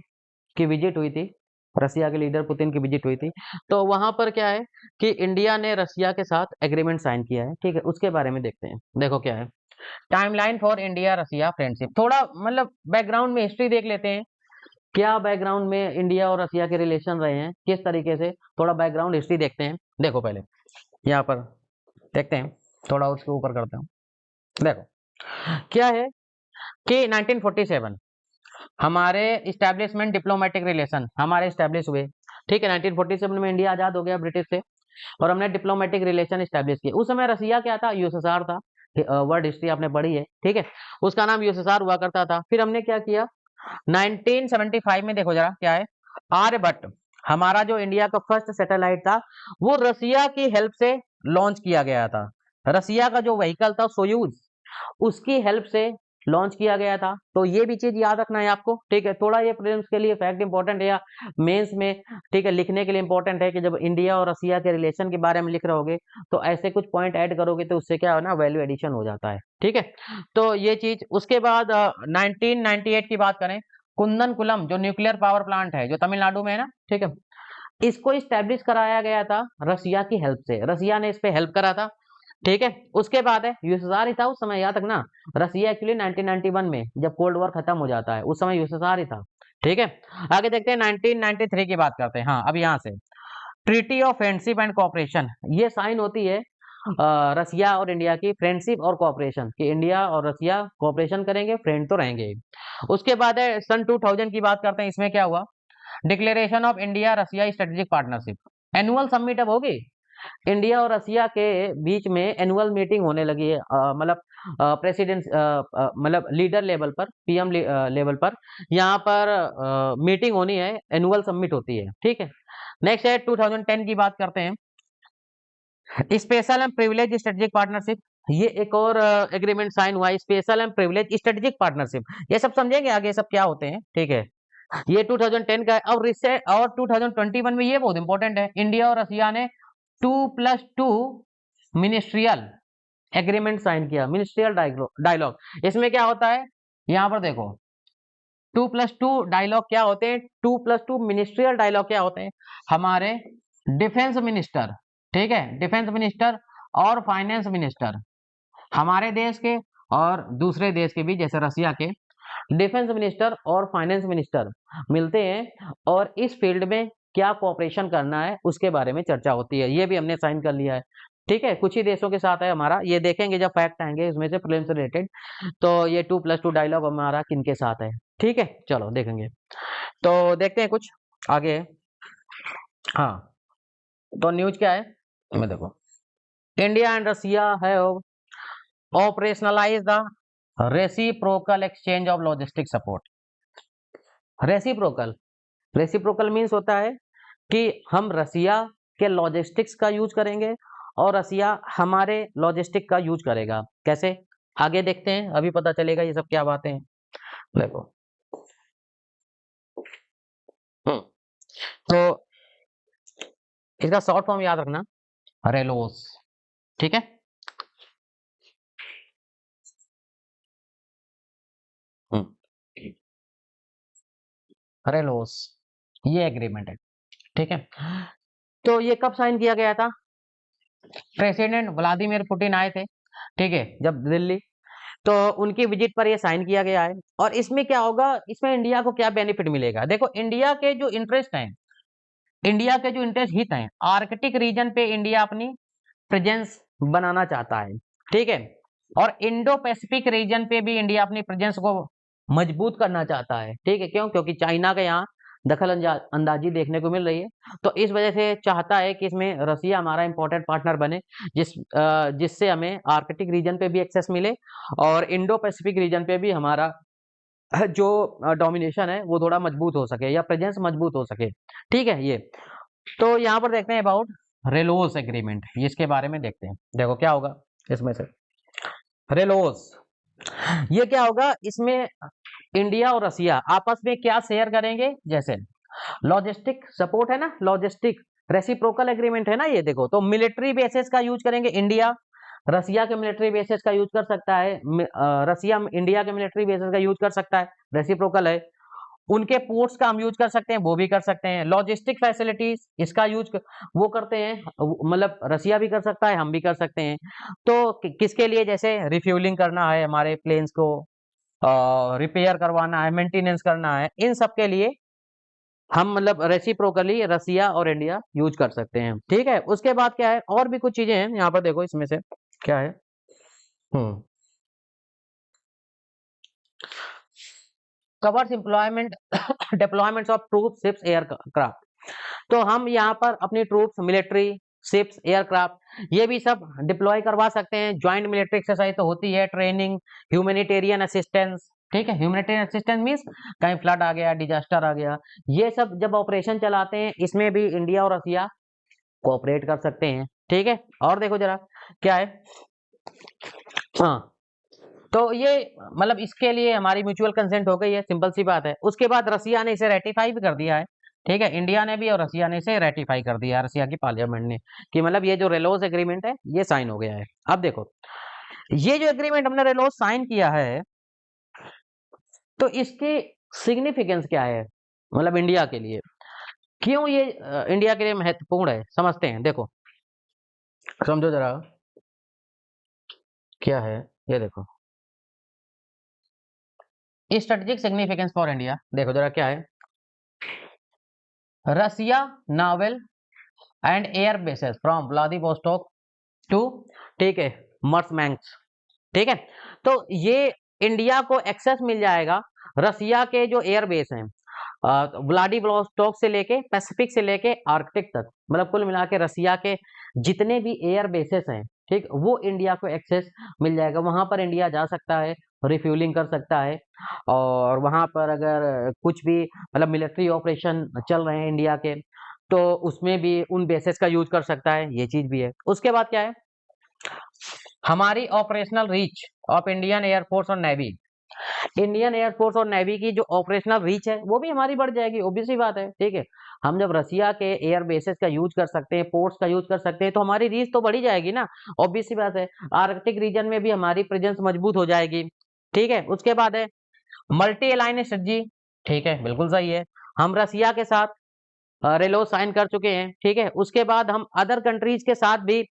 [SPEAKER 1] की विजिट हुई थी, रसिया के लीडर पुतिन की विजिट हुई थी। तो वहां पर क्या है कि इंडिया ने रसिया के साथ एग्रीमेंट साइन किया है, ठीक है। उसके बारे में देखते हैं, देखो क्या है। Timeline for India Russia friendship, थोड़ा मतलब बैकग्राउंड में हिस्ट्री देख लेते हैं, क्या बैकग्राउंड में इंडिया और रसिया के रिलेशन रहे हैं, किस तरीके से, थोड़ा बैकग्राउंड हिस्ट्री देखते हैं। देखो पहले यहाँ पर देखते हैं, थोड़ा उसके ऊपर करते हैं। देखो क्या है कि 1947 हमारे इस्टेब्लिशमेंट डिप्लोमेटिक रिलेशन हमारे इस्टेब्लिश हुए, ठीक है। 1947 में इंडिया आजाद हो गया ब्रिटिश से, और हमने डिप्लोमेटिक रिलेशन इस्टेब्लिश किए। उस समय रसिया क्या था, यूएसएसआर था। वर्ल्ड हिस्ट्री आपने पढ़ी है, ठीक है। उसका नाम यूएसएसआर हुआ करता था। फिर हमने क्या किया 1975 में, देखो जरा क्या है, आर्यभट्ट, हमारा जो इंडिया का फर्स्ट सैटेलाइट था, वो रसिया की हेल्प से लॉन्च किया गया था। रसिया का जो व्हीकल था सोयूज, उसकी हेल्प से लॉन्च किया गया था। तो ये भी चीज याद रखना है आपको, ठीक है। थोड़ा ये प्रीलिम्स के लिए फैक्ट इंपॉर्टेंट है या मेंस में, ठीक है, लिखने के लिए इंपॉर्टेंट है कि जब इंडिया और रसिया के रिलेशन के बारे में लिख रहोगे तो ऐसे कुछ पॉइंट ऐड करोगे तो उससे क्या है ना, वैल्यू एडिशन हो जाता है, ठीक है। तो ये चीज, उसके बाद 1998 की बात करें, कुंदनकुलम जो न्यूक्लियर पावर प्लांट है जो तमिलनाडु में है ना, ठीक है, इसको स्टैब्लिश कराया गया था रसिया की हेल्प से। रसिया ने इस पे हेल्प करा था, ठीक है। उसके बाद है यूएसएसआर ही था उस समय, याद रखना। रसिया एक्चुअली 1991 में जब कोल्ड वॉर खत्म हो जाता है उस समय यूएसएसआर ही था, ठीक है। आगे देखते हैं 1993 की बात करते हैं। हाँ, अब यहाँ से treaty of friendship and cooperation ये साइन होती है रसिया और इंडिया की, फ्रेंडशिप और कोऑपरेशन, कि इंडिया और रसिया कोऑपरेशन करेंगे, फ्रेंड तो रहेंगे। उसके बाद है सन 2000 की बात करते हैं। इसमें क्या हुआ, declaration of India Russia strategic partnership, annual summit अब होगी। इंडिया और रसिया के बीच में एनुअल मीटिंग होने लगी है, मतलब प्रेसिडेंट, मतलब लीडर लेवल पर, पीएम लेवल पर यहाँ पर मीटिंग होनी है, एनुअल समिट होती है, ठीक है। नेक्स्ट है 2010 की बात करते हैं, special and privilege strategic partnership. ये एक और एग्रीमेंट साइन हुआ है, special and privilege strategic partnership. ये सब समझेंगे आगे सब क्या होते हैं, ठीक है। ये 2010 का है। और रिसेंट और 2021 में ये बहुत इंपॉर्टेंट है, इंडिया और रसिया ने 2+2 मिनिस्ट्रियल एग्रीमेंट साइन किया, मिनिस्ट्रियल डायलॉग। इसमें क्या होता है, यहाँ पर देखो 2+2 डायलॉग क्या होते हैं, 2+2 मिनिस्ट्रियल डायलॉग क्या होते हैं। हमारे डिफेंस मिनिस्टर, ठीक है, डिफेंस मिनिस्टर और फाइनेंस मिनिस्टर, हमारे देश के और दूसरे देश के भी, जैसे रसिया के डिफेंस मिनिस्टर और फाइनेंस मिनिस्टर मिलते हैं और इस फील्ड में क्या कोऑपरेशन करना है उसके बारे में चर्चा होती है। ये भी हमने साइन कर लिया है, ठीक है। कुछ ही देशों के साथ है हमारा, ये देखेंगे जब फैक्ट आएंगे इसमें से प्रीलिम्स से रिलेटेड। तो ये 2+2 डायलॉग हमारा किनके साथ है, ठीक है, चलो देखेंगे। तो देखते हैं कुछ आगे। हाँ, तो न्यूज क्या है, मैं देखो, India and Russia have operationalise the reciprocal exchange of logistic support. Reciprocal, reciprocal means होता है कि हम रसिया के लॉजिस्टिक्स का यूज करेंगे और रसिया हमारे लॉजिस्टिक का यूज करेगा। कैसे, आगे देखते हैं, अभी पता चलेगा ये सब क्या बातें हैं। देखो, तो इसका शॉर्ट फॉर्म याद रखना, रेलोस, ठीक है। हम्म, रेलोस, ये एग्रीमेंट है, ठीक है। तो ये कब साइन किया गया था? प्रेसिडेंट व्लादिमीर पुतिन आए थे, ठीक है, जब दिल्ली, तो उनकी विजिट पर ये साइन किया गया है। और इसमें क्या होगा, इसमें इंडिया को क्या बेनिफिट मिलेगा? देखो, इंडिया के जो इंटरेस्ट हैं, इंडिया के जो इंटरेस्ट हित हैं, आर्कटिक रीजन पे इंडिया अपनी प्रेजेंस बनाना चाहता है, ठीक है। और इंडो पैसिफिक रीजन पे भी इंडिया अपनी प्रेजेंस को मजबूत करना चाहता है, ठीक है। क्यों? क्योंकि चाइना के यहाँ दखल अंदाजी देखने को मिल रही है, तो इस वजह से चाहता है कि इसमें रसिया हमारा इंपॉर्टेंट पार्टनर बने, जिससे हमें आर्कटिक रीजन पे भी एक्सेस मिले और इंडो पैसिफिक रीजन पे भी हमारा जो डोमिनेशन है वो थोड़ा मजबूत हो सके या प्रेजेंस मजबूत हो सके, ठीक है। ये तो यहाँ पर देखते हैं अबाउट रेलोस एग्रीमेंट, इसके बारे में देखते हैं। देखो क्या होगा इसमें से, रेलोस, ये क्या होगा, इसमें इंडिया और रसिया आपस में क्या शेयर करेंगे? जैसे लॉजिस्टिक सपोर्ट है ना, लॉजिस्टिक रेसिप्रोकल एग्रीमेंट है ना ये। देखो, तो मिलिट्री बेसिस का यूज करेंगे, इंडिया रसिया के मिलिट्री बेसिस का यूज कर सकता है, रसिया इंडिया के मिलिट्री बेसिस का यूज कर सकता है, रेसिप्रोकल है। उनके पोर्ट्स का हम यूज कर सकते हैं, वो भी कर सकते हैं। लॉजिस्टिक फैसिलिटीज इसका यूज वो करते हैं, मतलब रसिया भी कर सकता है, हम भी कर सकते हैं। तो किसके लिए? जैसे रिफ्यूलिंग करना है हमारे प्लेन्स को, रिपेयर करवाना है, मेंटेनेंस करना है, इन सब के लिए हम मतलब रेसिप्रोकली रसिया और इंडिया यूज कर सकते हैं, ठीक है। उसके बाद क्या है, और भी कुछ चीजें हैं यहाँ पर, देखो इसमें से क्या है। Hmm covers employment deployments of troop ships aircraft, तो हम यहाँ पर अपनी ट्रूप्स, मिलिट्री शिप्स, एयरक्राफ्ट, ये भी सब डिप्लॉय करवा सकते हैं। ज्वाइंट मिलिट्री एक्सरसाइज तो होती है, ट्रेनिंग, ह्यूमैनिटेरियन असिस्टेंस, ठीक है। ह्यूमैनिटेरियन असिस्टेंस मींस कहीं फ्लड आ गया, डिजास्टर आ गया, ये सब जब ऑपरेशन चलाते हैं, इसमें भी इंडिया और रसिया कोऑपरेट कर सकते हैं, ठीक है। और देखो जरा क्या है, हाँ, तो ये मतलब इसके लिए हमारी म्यूचुअल कंसेंट हो गई है, सिंपल सी बात है। उसके बाद रसिया ने इसे रेटिफाई भी कर दिया है, ठीक है। इंडिया ने भी और रसिया ने इसे रेटिफाई कर दिया है, रसिया की पार्लियामेंट ने, कि मतलब ये जो रेलोस एग्रीमेंट है ये साइन हो गया है। अब देखो, ये जो एग्रीमेंट हमने रेलोस साइन किया है, तो इसकी सिग्निफिकेंस क्या है, मतलब इंडिया के लिए क्यों ये इंडिया के लिए महत्वपूर्ण है, समझते हैं। देखो, समझो जरा क्या है ये। देखो, स्ट्रेटेजिक सिग्निफिकेंस फॉर इंडिया, देखो जरा क्या है। Russia naval and air bases from Vladivostok to, ठीक है, मर्समैंक्स, ठीक है। तो ये इंडिया को एक्सेस मिल जाएगा रसिया के जो एयर बेस हैं, व्लादिवोस्टोक से लेके पैसिफिक से लेके आर्कटिक तक, मतलब कुल मिला के रसिया के जितने भी एयर बेसेस हैं, ठीक, वो इंडिया को एक्सेस मिल जाएगा। वहां पर इंडिया जा सकता है, रिफ्यूलिंग कर सकता है, और वहां पर अगर कुछ भी मतलब मिलिट्री ऑपरेशन चल रहे हैं इंडिया के, तो उसमें भी उन बेसेस का यूज कर सकता है, ये चीज भी है। उसके बाद क्या है, हमारी operational reach of Indian air force और नेवी, इंडियन एयरफोर्स और नेवी की जो ऑपरेशनल रीच है वो भी हमारी बढ़ जाएगी, ऑब्वियस सी बात है, ठीक है। हम जब रसिया के एयर बेसेस का यूज कर सकते हैं, पोर्ट्स का यूज कर सकते हैं, तो हमारी रीच तो बढ़ी जाएगी ना, ऑब्वियस सी बात है। आर्कटिक रीजन में भी हमारी प्रेजेंस मजबूत हो जाएगी, ठीक है। उसके बाद है मल्टी अलाइन स्ट्रेटजी, ठीक है, बिल्कुल सही है। हम रसिया के साथ रेलो साइन कर चुके हैं, ठीक है। उसके बाद हम अदर कंट्रीज के साथ भी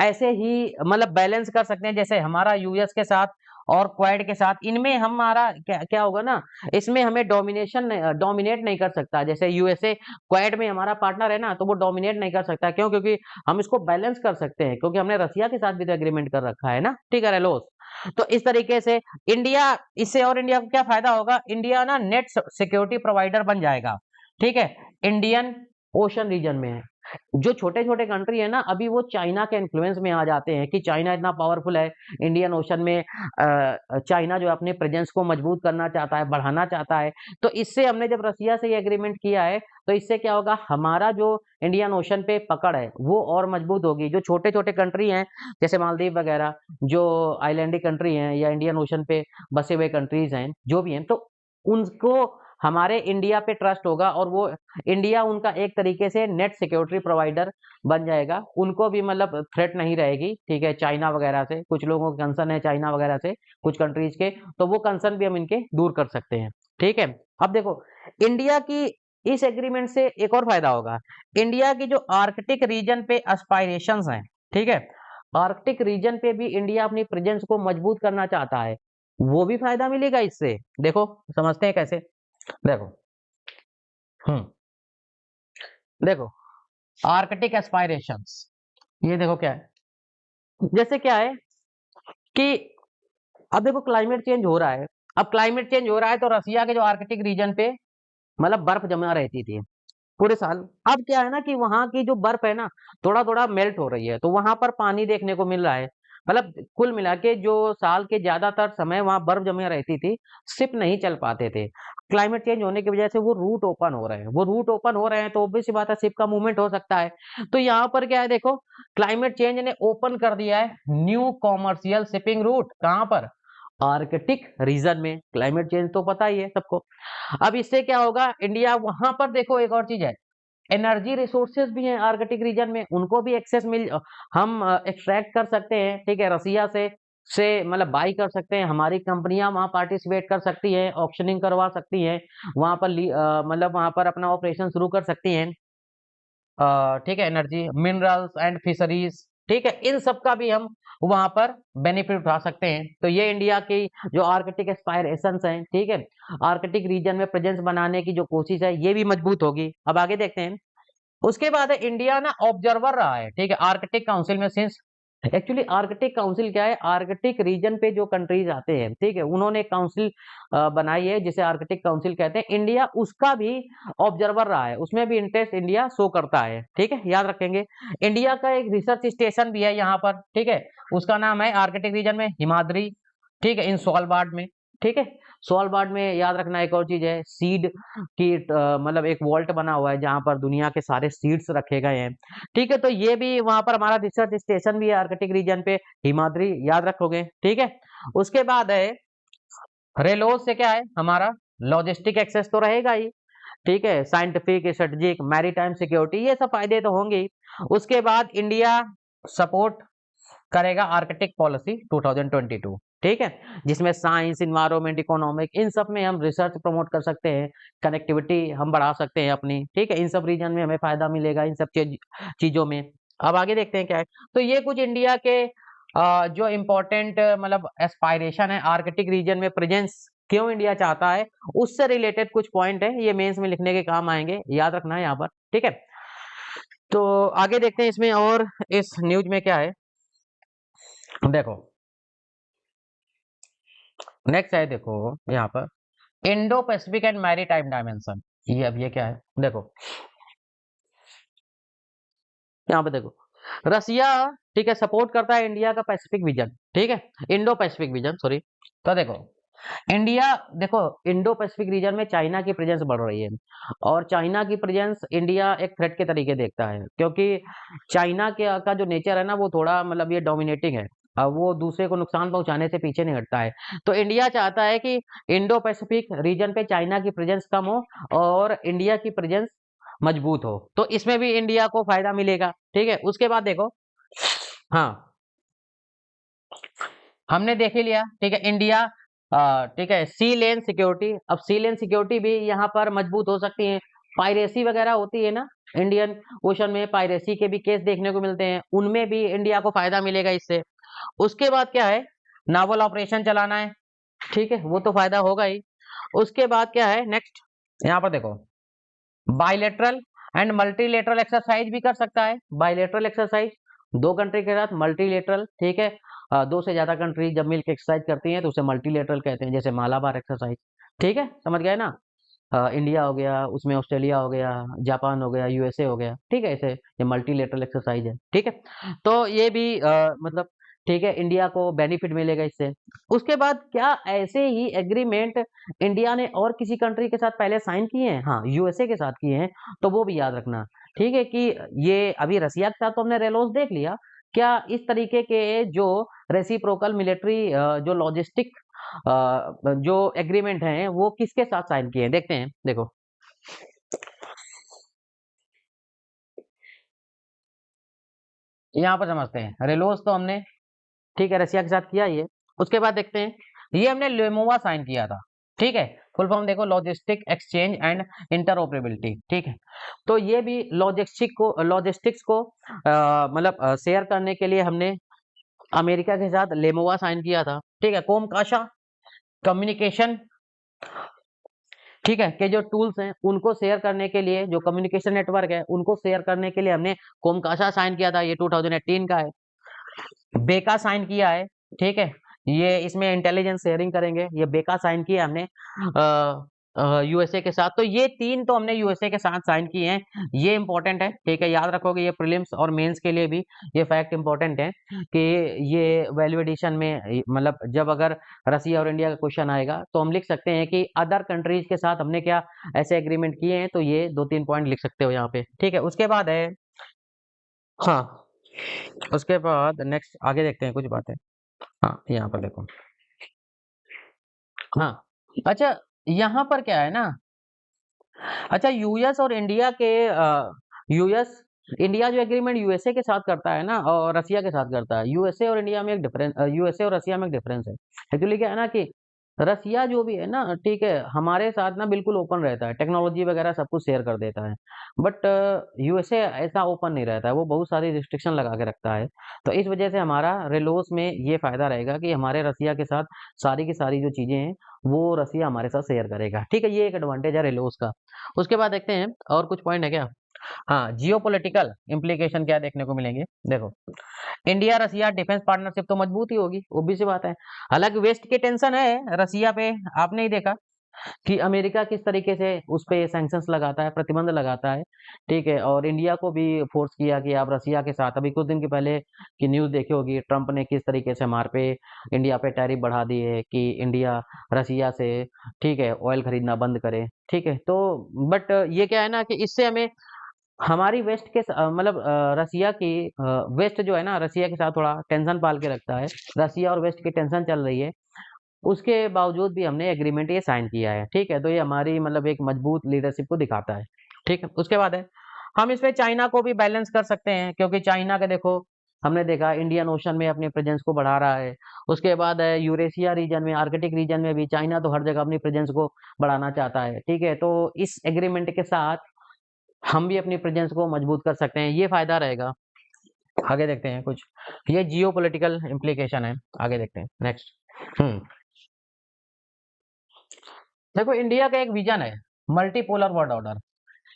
[SPEAKER 1] ऐसे ही मतलब बैलेंस कर सकते हैं, जैसे हमारा यूएस के साथ और क्वाड के साथ, इनमें हमारा क्या क्या होगा ना, इसमें हमें डोमिनेट नहीं कर सकता। जैसे यूएसए क्वाड में हमारा पार्टनर है ना, तो वो डोमिनेट नहीं कर सकता। क्यों? क्योंकि हम इसको बैलेंस कर सकते हैं, क्योंकि हमने रसिया के साथ भी तो एग्रीमेंट कर रखा है ना, ठीक है, रेलोस। तो इस तरीके से इंडिया, इससे और इंडिया को क्या फायदा होगा, इंडिया ना नेट सिक्योरिटी प्रोवाइडर बन जाएगा, ठीक है। इंडियन ओशन रीजन में है, जो छोटे छोटे कंट्री है ना, अभी वो चाइना के इन्फ्लुएंस में आ जाते हैं कि चाइना इतना पावरफुल है इंडियन ओशन में। चाइना जो अपने प्रेजेंस को मजबूत करना चाहता है, बढ़ाना चाहता है। तो इससे हमने जब रसिया से ये एग्रीमेंट किया है, तो इससे क्या होगा, हमारा जो इंडियन ओशन पे पकड़ है वो और मजबूत होगी। जो छोटे छोटे कंट्री हैं, जैसे मालदीव वगैरह, जो आइलैंडिक कंट्री हैं या इंडियन ओशन पे बसे हुए कंट्रीज हैं, जो भी हैं, तो उनको हमारे इंडिया पे ट्रस्ट होगा, और वो इंडिया उनका एक तरीके से नेट सिक्योरिटी प्रोवाइडर बन जाएगा। उनको भी मतलब थ्रेट नहीं रहेगी, ठीक है, चाइना वगैरह से। कुछ लोगों को कंसर्न है चाइना वगैरह से, कुछ कंट्रीज के, तो वो कंसर्न भी हम इनके दूर कर सकते हैं। ठीक है। अब देखो इंडिया की इस एग्रीमेंट से एक और फायदा होगा। इंडिया की जो आर्कटिक रीजन पे एस्पायरेशंस हैं, ठीक है, आर्कटिक रीजन पे भी इंडिया अपनी प्रेजेंस को मजबूत करना चाहता है, वो भी फायदा मिलेगा इससे। देखो समझते हैं कैसे। देखो हम्म देखो आर्कटिक एस्पायरेशंस, ये देखो क्या है। जैसे क्या है कि अब देखो क्लाइमेट चेंज हो रहा है। अब क्लाइमेट चेंज हो रहा है तो रसिया के जो आर्कटिक रीजन पे मतलब बर्फ जमा रहती थी पूरे साल। अब क्या है ना कि वहां की जो बर्फ है ना थोड़ा थोड़ा मेल्ट हो रही है, तो वहां पर पानी देखने को मिल रहा है। मतलब कुल मिला के जो साल के ज्यादातर समय वहां बर्फ जमी रहती थी, शिप नहीं चल पाते थे। क्लाइमेट चेंज होने की वजह से वो रूट ओपन हो रहे हैं, वो रूट ओपन हो रहे हैं तो ऑब्वियस सी बात है शिप का मूवमेंट हो सकता है। तो यहाँ पर क्या है देखो, क्लाइमेट चेंज ने ओपन कर दिया है न्यू कॉमर्शियल शिपिंग रूट। कहाँ पर? आर्कटिक रीजन में। क्लाइमेट चेंज तो पता ही है सबको। अब इससे क्या होगा, इंडिया वहां पर देखो एक और चीज है, एनर्जी रिसोर्सेज भी हैं आर्कटिक रीजन में, उनको भी एक्सेस हम एक्सट्रैक्ट कर सकते हैं, ठीक है, रसिया से मतलब बाई कर सकते हैं। हमारी कंपनियां वहां पार्टिसिपेट कर सकती हैं, ऑक्शनिंग करवा सकती हैं, वहां पर मतलब वहां पर अपना ऑपरेशन शुरू कर सकती हैं। ठीक है, एनर्जी, मिनरल्स एंड फिशरीज, ठीक है, इन सब का भी हम वहां पर बेनिफिट उठा सकते हैं। तो ये इंडिया की जो आर्कटिक एस्पायरेशंस हैं, ठीक है, आर्कटिक रीजन में प्रेजेंस बनाने की जो कोशिश है, ये भी मजबूत होगी। अब आगे देखते हैं। उसके बाद है इंडिया ना ऑब्जर्वर रहा है, ठीक है, आर्कटिक काउंसिल में। सिंस एक्चुअली आर्कटिक काउंसिल क्या है, आर्कटिक रीजन पे जो कंट्रीज आते हैं, ठीक है, उन्होंने एक काउंसिल बनाई है जिसे आर्कटिक काउंसिल कहते हैं। इंडिया उसका भी ऑब्जर्वर रहा है, उसमें भी इंटरेस्ट इंडिया शो करता है, ठीक है, याद रखेंगे। इंडिया का एक रिसर्च स्टेशन भी है यहाँ पर, ठीक है, उसका नाम है आर्कटिक रीजन में हिमाद्री, ठीक है, इन स्वालबार्ड में, ठीक है। स्वालबार्ड में याद रखना एक और चीज है, सीड की मतलब एक वॉल्ट बना हुआ है जहां पर दुनिया के सारे सीड्स रखे गए हैं, ठीक है। तो ये भी वहां पर हमारा रिसर्च स्टेशन भी है आर्कटिक रीजन पे, हिमाद्री, याद रखोगे, ठीक है। उसके बाद है रेलोज से क्या है हमारा लॉजिस्टिक एक्सेस तो रहेगा ही, ठीक है, साइंटिफिक, स्ट्रेटेजिक, मैरीटाइम सिक्योरिटी, ये सब फायदे तो होंगे ही। उसके बाद इंडिया सपोर्ट करेगा आर्कटिक पॉलिसी 2022, ठीक है, जिसमें साइंस, इन्वायरमेंट, इकोनॉमिक, इन सब में हम रिसर्च प्रमोट कर सकते हैं, कनेक्टिविटी हम बढ़ा सकते हैं अपनी, ठीक है, इन सब रीजन में हमें फायदा मिलेगा इन सब चीजों में। अब आगे देखते हैं क्या है। तो ये कुछ इंडिया के जो इम्पोर्टेंट मतलब एस्पायरेशन है आर्कटिक रीजन में प्रेजेंस क्यों इंडिया चाहता है, उससे रिलेटेड कुछ पॉइंट है, ये मेंस में लिखने के काम आएंगे, याद रखना है यहाँ पर, ठीक है। तो आगे देखते हैं इसमें और इस न्यूज में क्या है। देखो नेक्स्ट है, देखो यहाँ पर Indo Pacific and maritime dimension. ये अब ये क्या है देखो, यहाँ पे देखो रसिया, ठीक है, सपोर्ट करता है इंडिया का पैसिफिक विजन, ठीक है, इंडो पैसिफिक विजन, सॉरी। तो देखो इंडिया, देखो इंडो पैसिफिक रीजन में चाइना की प्रेजेंस बढ़ रही है, और चाइना की प्रेजेंस इंडिया एक थ्रेट के तरीके देखता है, क्योंकि चाइना के का जो नेचर है ना वो थोड़ा मतलब ये डोमिनेटिंग है। अब वो दूसरे को नुकसान पहुंचाने से पीछे नहीं हटता है। तो इंडिया चाहता है कि इंडो पैसिफिक रीजन पे चाइना की प्रेजेंस कम हो और इंडिया की प्रेजेंस मजबूत हो, तो इसमें भी इंडिया को फायदा मिलेगा, ठीक है। उसके बाद देखो, हाँ, हमने देख ही लिया, ठीक है, इंडिया ठीक है, सी लेन सिक्योरिटी। अब सी लेन सिक्योरिटी भी यहाँ पर मजबूत हो सकती है। पायरेसी वगैरह होती है ना इंडियन ओशन में, पायरेसी के भी केस देखने को मिलते हैं, उनमें भी इंडिया को फायदा मिलेगा इससे। उसके बाद क्या है, नावल ऑपरेशन चलाना है, ठीक है, वो तो फायदा होगा ही। उसके बाद क्या है नेक्स्ट, यहाँ पर देखो बायलेटरल एंड मल्टीलेटरल एक्सरसाइज भी कर सकता है। बायलेटरल एक्सरसाइज दो कंट्री के साथ, मल्टीलेटरल, ठीक है, दो से ज्यादा कंट्री जब मिलकर एक्सरसाइज करती हैं तो उसे मल्टीलेटरल कहते हैं, जैसे मालाबार एक्सरसाइज, ठीक है, समझ गए ना। इंडिया हो गया, उसमें ऑस्ट्रेलिया हो गया, जापान हो गया, यूएसए हो गया, ठीक है, ऐसे ये मल्टीलेटरल एक्सरसाइज है, ठीक है। तो ये भी मतलब ठीक है, इंडिया को बेनिफिट मिलेगा इससे। उसके बाद क्या ऐसे ही एग्रीमेंट इंडिया ने और किसी कंट्री के साथ पहले साइन किए हैं? हाँ, यूएसए के साथ किए हैं, तो वो भी याद रखना, ठीक है, कि ये अभी रसिया के साथ तो हमने रेलोस देख लिया, क्या इस तरीके के जो रेसिप्रोकल मिलिट्री जो लॉजिस्टिक जो एग्रीमेंट हैं वो किसके साथ साइन किए हैं, देखते हैं। देखो यहाँ पर समझते हैं, रेलोस तो हमने, ठीक है, रसिया के साथ किया ये। उसके बाद देखते हैं, ये हमने लेमोवा साइन किया था, ठीक है, फुल फॉर्म देखो, लॉजिस्टिक एक्सचेंज एंड इंटरऑपरेबिलिटी, ठीक है। तो ये भी लॉजिस्टिक्स को मतलब शेयर करने के लिए हमने अमेरिका के साथ लेमोवा साइन किया था, ठीक है। कोमकाशा कम्युनिकेशन, ठीक है, के जो टूल्स हैं उनको शेयर करने के लिए, जो कम्युनिकेशन नेटवर्क है उनको शेयर करने के लिए हमने कोमकाशा साइन किया था, ये 2018 का है। बेका साइन किया है, ठीक है, ये इसमें इंटेलिजेंस शेयरिंग करेंगे, ये बेका साइन किया हमने यूएसए के साथ। तो ये 3 तो हमने यूएसए के साथ साइन किए हैं, ये इंपॉर्टेंट है, ठीक है, याद रखोगे, ये प्रीलिम्स और मेंस के लिए भी ये फैक्ट इंपॉर्टेंट है कि ये वैल्यू एडिशन में मतलब जब अगर रसिया और इंडिया का क्वेश्चन आएगा तो हम लिख सकते हैं कि अदर कंट्रीज के साथ हमने क्या ऐसे एग्रीमेंट किए हैं, तो ये 2-3 पॉइंट लिख सकते हो यहाँ पे, ठीक है। उसके बाद है, हाँ, उसके बाद नेक्स्ट आगे देखते हैं कुछ बातें। हाँ, यहाँ पर देखो, हाँ, अच्छा, यहाँ पर क्या है ना, अच्छा, यूएस और इंडिया के यूएस इंडिया जो एग्रीमेंट यूएसए के साथ करता है ना और रसिया के साथ करता है, यूएसए और इंडिया में एक डिफरेंस, यूएसए और रसिया में एक डिफरेंस है। एक्चुअली क्या है ना कि रसिया जो भी है ना, ठीक है, हमारे साथ ना बिल्कुल ओपन रहता है, टेक्नोलॉजी वगैरह सब कुछ शेयर कर देता है, बट यूएसए ऐसा ओपन नहीं रहता है, वो बहुत सारी रिस्ट्रिक्शन लगा के रखता है। तो इस वजह से हमारा रेलोस में ये फायदा रहेगा कि हमारे रसिया के साथ सारी की सारी जो चीजें हैं वो रसिया हमारे साथ शेयर करेगा, ठीक है, ये एक एडवांटेज है रेलोस का। उसके बाद देखते हैं और कुछ पॉइंट है क्या। हाँ, जियोपॉलिटिकल इम्प्लीकेशन क्या देखने को मिलेंगे, देखो, इंडिया रसिया डिफेंस पार्टनरशिप तो मजबूत ही होगी, obvious सी बात है। हालांकि वेस्ट की टेंशन है रसिया पे, आपने ही देखा कि अमेरिका किस तरीके से उस पे सैंक्शंस लगाता है, प्रतिबंध लगाता है, ठीक है, और इंडिया को भी फोर्स किया कि आप रसिया के साथ, अभी कुछ दिन के पहले की न्यूज देखी होगी, ट्रंप ने किस तरीके से हमारे पे इंडिया पे टैरिफ बढ़ा दिए कि इंडिया रसिया से, ठीक है, ऑयल खरीदना बंद करे, ठीक है। तो बट ये क्या है ना कि इससे हमें हमारी वेस्ट के मतलब रसिया की वेस्ट जो है ना रसिया के साथ थोड़ा टेंशन पाल के रखता है, रसिया और वेस्ट की टेंशन चल रही है, उसके बावजूद भी हमने एग्रीमेंट ये साइन किया है, ठीक है। तो ये हमारी मतलब एक मजबूत लीडरशिप को दिखाता है, ठीक है। उसके बाद है, हम इसमें चाइना को भी बैलेंस कर सकते हैं, क्योंकि चाइना का देखो, हमने देखा इंडियन ओशन में अपने प्रेजेंस को बढ़ा रहा है। उसके बाद है यूरेशिया रीजन में, आर्कटिक रीजन में भी चाइना तो हर जगह अपनी प्रेजेंस को बढ़ाना चाहता है, ठीक है। तो इस एग्रीमेंट के साथ हम भी अपनी प्रेजेंस को मजबूत कर सकते हैं, ये फायदा रहेगा। आगे देखते हैं कुछ, ये जियो पोलिटिकल इम्प्लीकेशन है, आगे देखते हैं नेक्स्ट। देखो, इंडिया का एक विजन है, मल्टीपोलर वर्ल्ड ऑर्डर।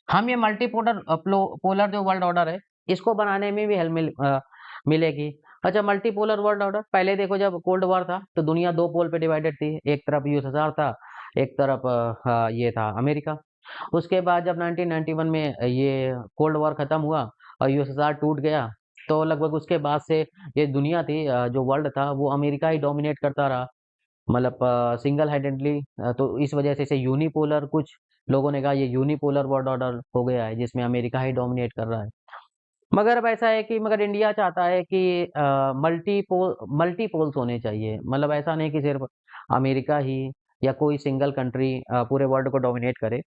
[SPEAKER 1] हम ये मल्टीपोलर पोलर जो वर्ल्ड ऑर्डर है इसको बनाने में भी हेल्प मिलेगी। अच्छा, मल्टीपोलर वर्ल्ड ऑर्डर, पहले देखो जब कोल्ड वॉर था तो दुनिया 2 पोल पे डिवाइडेड थी, एक तरफ यूएसएसआर था, एक तरफ ये था अमेरिका। उसके बाद जब 1991 में ये कोल्ड वॉर खत्म हुआ और यूएसएसआर टूट गया, तो लगभग उसके बाद से ये दुनिया थी, जो वर्ल्ड था वो अमेरिका ही डोमिनेट करता रहा, मतलब सिंगल हैंडेडली। तो इस वजह से इसे यूनिपोलर, कुछ लोगों ने कहा ये यूनिपोलर वर्ल्ड ऑर्डर हो गया है जिसमें अमेरिका ही डोमिनेट कर रहा है। मगर अब ऐसा है कि मगर इंडिया चाहता है कि मल्टीपोल्स होने चाहिए, मतलब ऐसा नहीं कि सिर्फ अमेरिका ही या कोई सिंगल कंट्री पूरे वर्ल्ड को डोमिनेट करे।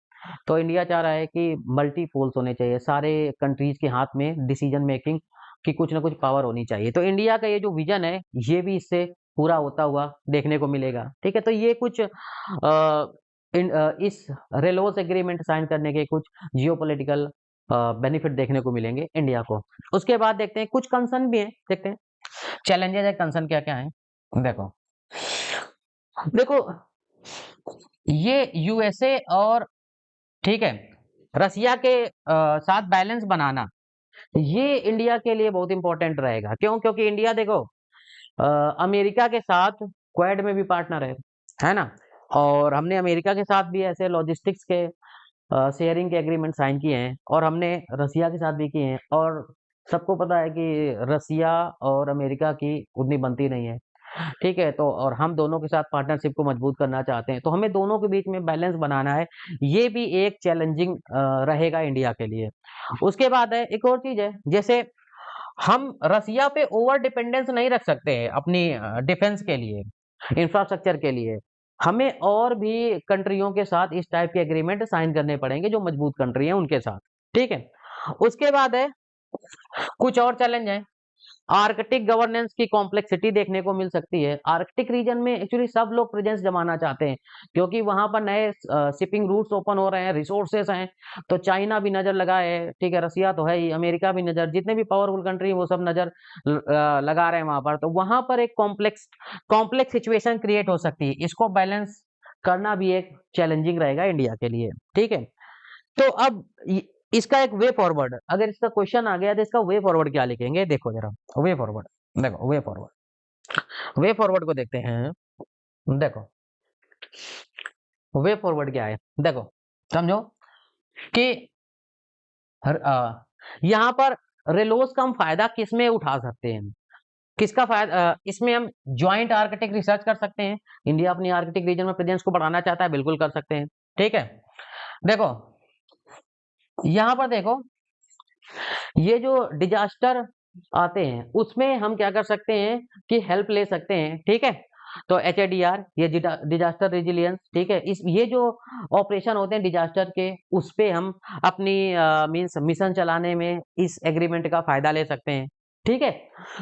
[SPEAKER 1] तो इंडिया चाह रहा है कि मल्टीपोल्स होने चाहिए, सारे कंट्रीज के हाथ में डिसीजन मेकिंग की कुछ ना कुछ पावर होनी चाहिए। तो इंडिया का ये जो विजन है ये भी इससे पूरा होता हुआ देखने को मिलेगा, ठीक है। तो ये कुछ इस रेलोस एग्रीमेंट साइन करने के कुछ जियोपॉलिटिकल बेनिफिट देखने को मिलेंगे इंडिया को। उसके बाद देखते हैं कुछ कंसर्न भी हैं, देखते हैं चैलेंजेस है, कंसर्न क्या क्या है। देखो, देखो, ये यूएसए और, ठीक है, रसिया के साथ बैलेंस बनाना ये इंडिया के लिए बहुत इंपॉर्टेंट रहेगा। क्यों? क्योंकि इंडिया देखो अमेरिका के साथ क्वाड में भी पार्टनर है ना, और हमने अमेरिका के साथ भी ऐसे लॉजिस्टिक्स के शेयरिंग के एग्रीमेंट साइन किए हैं, और हमने रसिया के साथ भी किए हैं, और सबको पता है कि रसिया और अमेरिका की उतनी बनती नहीं है, ठीक है। तो और हम दोनों के साथ पार्टनरशिप को मजबूत करना चाहते हैं, तो हमें दोनों के बीच में बैलेंस बनाना है, ये भी एक चैलेंजिंग रहेगा इंडिया के लिए। उसके बाद है एक और चीज है, जैसे हम रसिया पे ओवर डिपेंडेंस नहीं रख सकते हैं अपनी डिफेंस के लिए, इंफ्रास्ट्रक्चर के लिए। हमें और भी कंट्रियों के साथ इस टाइप के एग्रीमेंट साइन करने पड़ेंगे जो मजबूत कंट्री है उनके साथ, ठीक है। उसके बाद है कुछ और चैलेंज है, आर्कटिक गवर्नेंस की कॉम्प्लेक्सिटी देखने को मिल सकती है। आर्कटिक रीजन में एक्चुअली सब लोग प्रेजेंस जमाना चाहते हैं, क्योंकि वहां पर नए शिपिंग रूट्स ओपन हो रहे हैं, रिसोर्सेस हैं, तो चाइना भी नजर लगाए है, ठीक है, रसिया तो है ही, अमेरिका भी नजर, जितने भी पावरफुल कंट्री वो सब नजर लगा रहे हैं वहां पर। तो वहां पर एक कॉम्प्लेक्स सिचुएशन क्रिएट हो सकती है। इसको बैलेंस करना भी एक चैलेंजिंग रहेगा इंडिया के लिए, ठीक है। तो अब इसका एक वे फॉरवर्ड, अगर इसका क्वेश्चन आ गया तो इसका वे फॉरवर्ड क्या लिखेंगे, देखो जरा, वे फॉरवर्ड, देखो वे फॉरवर्ड को देखते हैं। देखो वे फॉरवर्ड क्या है, देखो समझो कि यहाँ पर रेलोस का हम फायदा किसमें उठा सकते हैं, किसका फायदा, इसमें हम ज्वाइंट आर्कटिक रिसर्च कर सकते हैं। इंडिया अपनी आर्कटिक रीजन में प्रेजेंस को बढ़ाना चाहता है, बिल्कुल कर सकते हैं, ठीक है। देखो यहाँ पर देखो, ये जो डिजास्टर आते हैं उसमें हम क्या कर सकते हैं कि हेल्प ले सकते हैं, ठीक है। तो HADR, ये डिजास्टर रेजिलियंस, ठीक है, इस ये जो ऑपरेशन होते हैं डिजास्टर के, उस पे हम अपनी मींस मिशन चलाने में इस एग्रीमेंट का फायदा ले सकते हैं, ठीक है।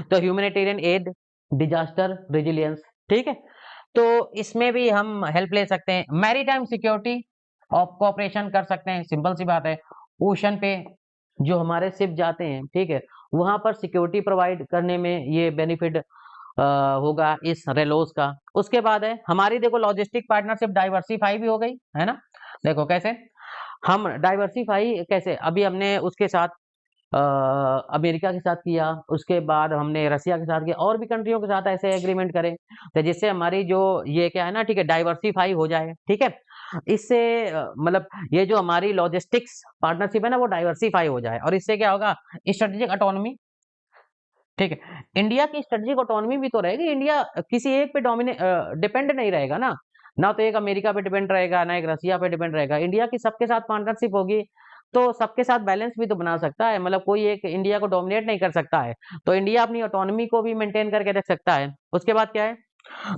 [SPEAKER 1] तो ह्यूमैनिटेरियन एड, डिजास्टर रेजिलियंस, ठीक है, तो इसमें भी हम हेल्प ले सकते हैं। मैरीटाइम सिक्योरिटी ऑफ कोऑपरेशन कर सकते हैं, सिंपल सी बात है। ओशन पे जो हमारे शिप जाते हैं, ठीक है, वहां पर सिक्योरिटी प्रोवाइड करने में ये बेनिफिट होगा इस रेलोस का। उसके बाद है हमारी, देखो लॉजिस्टिक पार्टनरशिप डाइवर्सिफाई भी हो गई है ना। देखो कैसे हम डाइवर्सिफाई, कैसे अभी हमने उसके साथ अमेरिका के साथ किया, उसके बाद हमने रसिया के साथ किया, और भी कंट्रियों के साथ ऐसे एग्रीमेंट करें, तो जिससे हमारी जो ये क्या है ना, ठीक है, डाइवर्सिफाई हो जाए, ठीक है। इससे मतलब ये जो हमारी लॉजिस्टिक्स पार्टनरशिप है ना, वो डाइवर्सिफाई हो जाए, और इससे क्या होगा, स्ट्रेटेजिक ऑटोनॉमी, ठीक है। इंडिया की स्ट्रेटेजिक ऑटोनॉमी भी तो रहेगी, इंडिया किसी एक पे डिपेंड नहीं रहेगा ना, ना तो एक अमेरिका पे डिपेंड रहेगा, ना एक रसिया पे डिपेंड रहेगा। इंडिया की सबके साथ पार्टनरशिप होगी, तो सबके साथ बैलेंस भी तो बना सकता है, मतलब कोई एक इंडिया को डोमिनेट नहीं कर सकता है, तो इंडिया अपनी ऑटोनॉमी को भी मेंटेन करके रख सकता है। उसके बाद क्या है,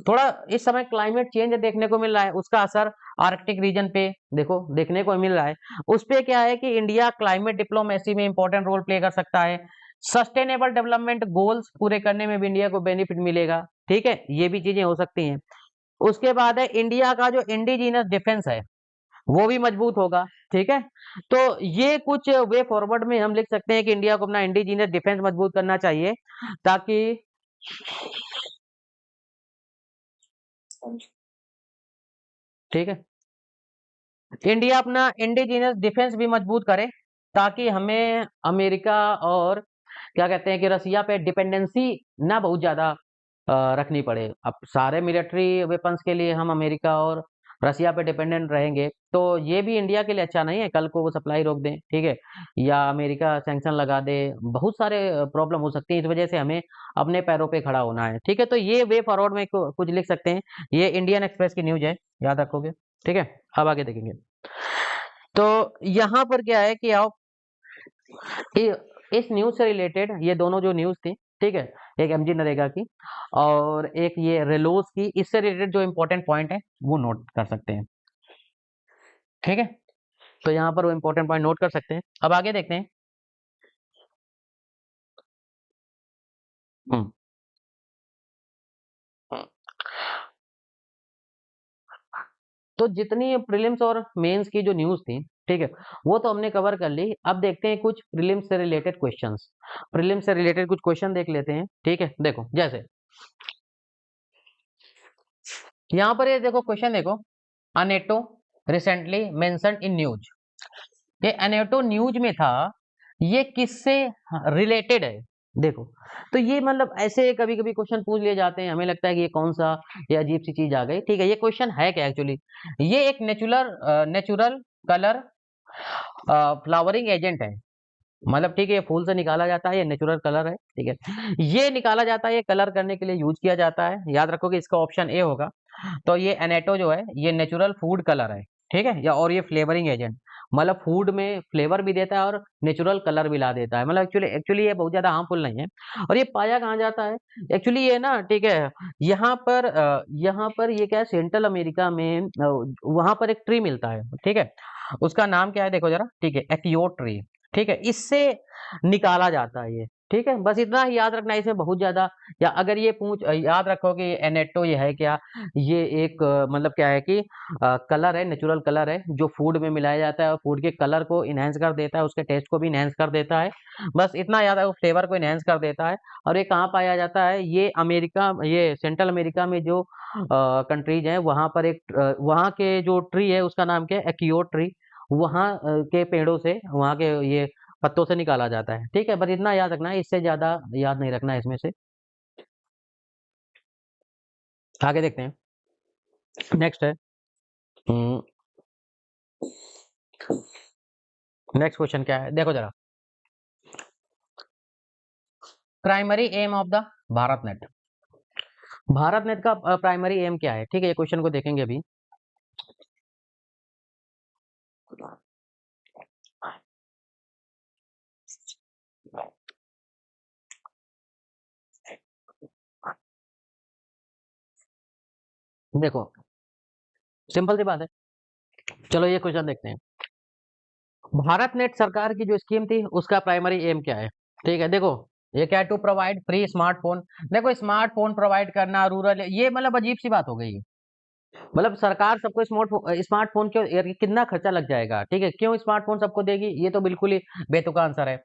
[SPEAKER 1] थोड़ा इस समय क्लाइमेट चेंज देखने को मिल रहा है, उसका असर आर्कटिक रीजन पे देखो देखने को मिल रहा है। उस पे क्या है कि इंडिया क्लाइमेट डिप्लोमेसी में इंपॉर्टेंट रोल प्ले कर सकता है। सस्टेनेबल डेवलपमेंट गोल्स पूरे करने में भी इंडिया को बेनिफिट मिलेगा, ठीक है, ये भी चीजें हो सकती हैं। उसके बाद है इंडिया का जो इंडिजीनस डिफेंस है वो भी मजबूत होगा, ठीक है। तो ये कुछ वे फॉरवर्ड में हम लिख सकते हैं कि इंडिया को अपना इंडिजीनस डिफेंस मजबूत करना चाहिए, ताकि ठीक है, इंडिया अपना इंडिजीनियस डिफेंस भी मजबूत करे, ताकि हमें अमेरिका और क्या कहते हैं कि रसिया पे डिपेंडेंसी ना बहुत ज्यादा रखनी पड़े। अब सारे मिलिट्री वेपन्स के लिए हम अमेरिका और रसिया पे डिपेंडेंट रहेंगे, तो ये भी इंडिया के लिए अच्छा नहीं है। कल को वो सप्लाई रोक दें, ठीक है, या अमेरिका सैंक्शन लगा दे, बहुत सारे प्रॉब्लम हो सकती है। इस वजह से हमें अपने पैरों पे खड़ा होना है, ठीक है। तो ये वे फॉरवर्ड में कुछ लिख सकते हैं। ये इंडियन एक्सप्रेस की न्यूज है, याद रखोगे, ठीक है। अब आगे देखेंगे, तो यहाँ पर क्या है कि आप इस न्यूज से रिलेटेड, ये दोनों जो न्यूज थी, ठीक है, एक MG नरेगा की और एक ये रेलोस की, इससे रिलेटेड जो इंपॉर्टेंट पॉइंट है वो नोट कर सकते हैं, ठीक है। तो यहाँ पर वो इंपॉर्टेंट पॉइंट नोट कर सकते हैं। अब आगे देखते हैं। हम्म, हम्म। तो जितनी प्रीलिम्स और मेंस की जो न्यूज थी, ठीक है, वो तो हमने कवर कर ली। अब देखते हैं कुछ प्रीलिम्स से रिलेटेड क्वेश्चंस, प्रीलिम्स से रिलेटेड कुछ क्वेश्चन देख लेते हैं, ठीक है। देखो जैसे यहाँ पर ये देखो क्वेश्चन, देखो अनेटो रिसेंटली मेंशन्ड इन न्यूज, ये अनेटो न्यूज में था, ये किससे रिलेटेड है, देखो। तो ये मतलब ऐसे कभी कभी क्वेश्चन पूछ लिए जाते हैं, हमें लगता है कि ये कौन सा, ये अजीब सी चीज आ गई, ठीक है। ये क्वेश्चन है क्या एक्चुअली, ये एक नेचुरल कलर फ्लावरिंग एजेंट है, मतलब ठीक है, ये फूल से निकाला जाता है, ये नेचुरल कलर है, ठीक है, ये निकाला जाता है, ये कलर करने के लिए यूज किया जाता है। याद रखो कि इसका ऑप्शन ए होगा। तो ये एनेटो जो है ये नेचुरल फूड कलर है, ठीक है, या और ये फ्लेवरिंग एजेंट, मतलब फूड में फ्लेवर भी देता है और नेचुरल कलर भी ला देता है, मतलब एक्चुअली एक्चुअली ये बहुत ज्यादा हार्मफुल नहीं है। और ये पाया कहाँ जाता है, एक्चुअली ये ना, ठीक है, यहाँ पर ये क्या है, सेंट्रल अमेरिका में वहां पर एक ट्री मिलता है, ठीक है, उसका नाम क्या है देखो जरा, ठीक है, एक्यो ट्री, ठीक है, इससे निकाला जाता है ये, ठीक है, बस इतना ही याद रखना है, इसमें बहुत ज्यादा, या अगर ये याद रखोगे ये नेटो ये है क्या, ये एक मतलब क्या है कि कलर है, नेचुरल कलर है जो फूड में मिलाया जाता है और फूड के कलर को इनहेंस कर देता है, उसके टेस्ट को भी इनहेंस कर देता है। बस इतना याद है, फ्लेवर को इनहेंस कर देता है। और ये कहाँ पाया जाता है, ये अमेरिका, ये सेंट्रल अमेरिका में जो कंट्रीज हैं वहां पर एक वहां के जो ट्री है उसका नाम क्या है, एक्योर ट्री, वहां के पेड़ों से, वहां के ये पत्तों से निकाला जाता है। ठीक है, बस इतना याद रखना है, इससे ज्यादा याद नहीं रखना है इसमें से। आगे देखते हैं, नेक्स्ट है, नेक्स्ट क्वेश्चन क्या है, देखो जरा, primary aim of the Bharat net. Bharat net का प्राइमरी एम क्या है, ठीक है, ये क्वेश्चन को देखेंगे अभी। देखो, सिंपल सी बात है, चलो ये क्वेश्चन देखते हैं। भारत नेट सरकार की जो स्कीम थी उसका प्राइमरी एम क्या है, ठीक है, देखो ये क्या है, टू प्रोवाइड फ्री स्मार्टफोन। देखो स्मार्टफोन प्रोवाइड करना रूरल, ये मतलब अजीब सी बात हो गई है। मतलब सरकार सबको स्मार्टफोन क्यों, यार कितना खर्चा लग जाएगा, ठीक है, क्यों स्मार्टफोन सबको देगी, ये तो बिल्कुल ही बेतुका आंसर है।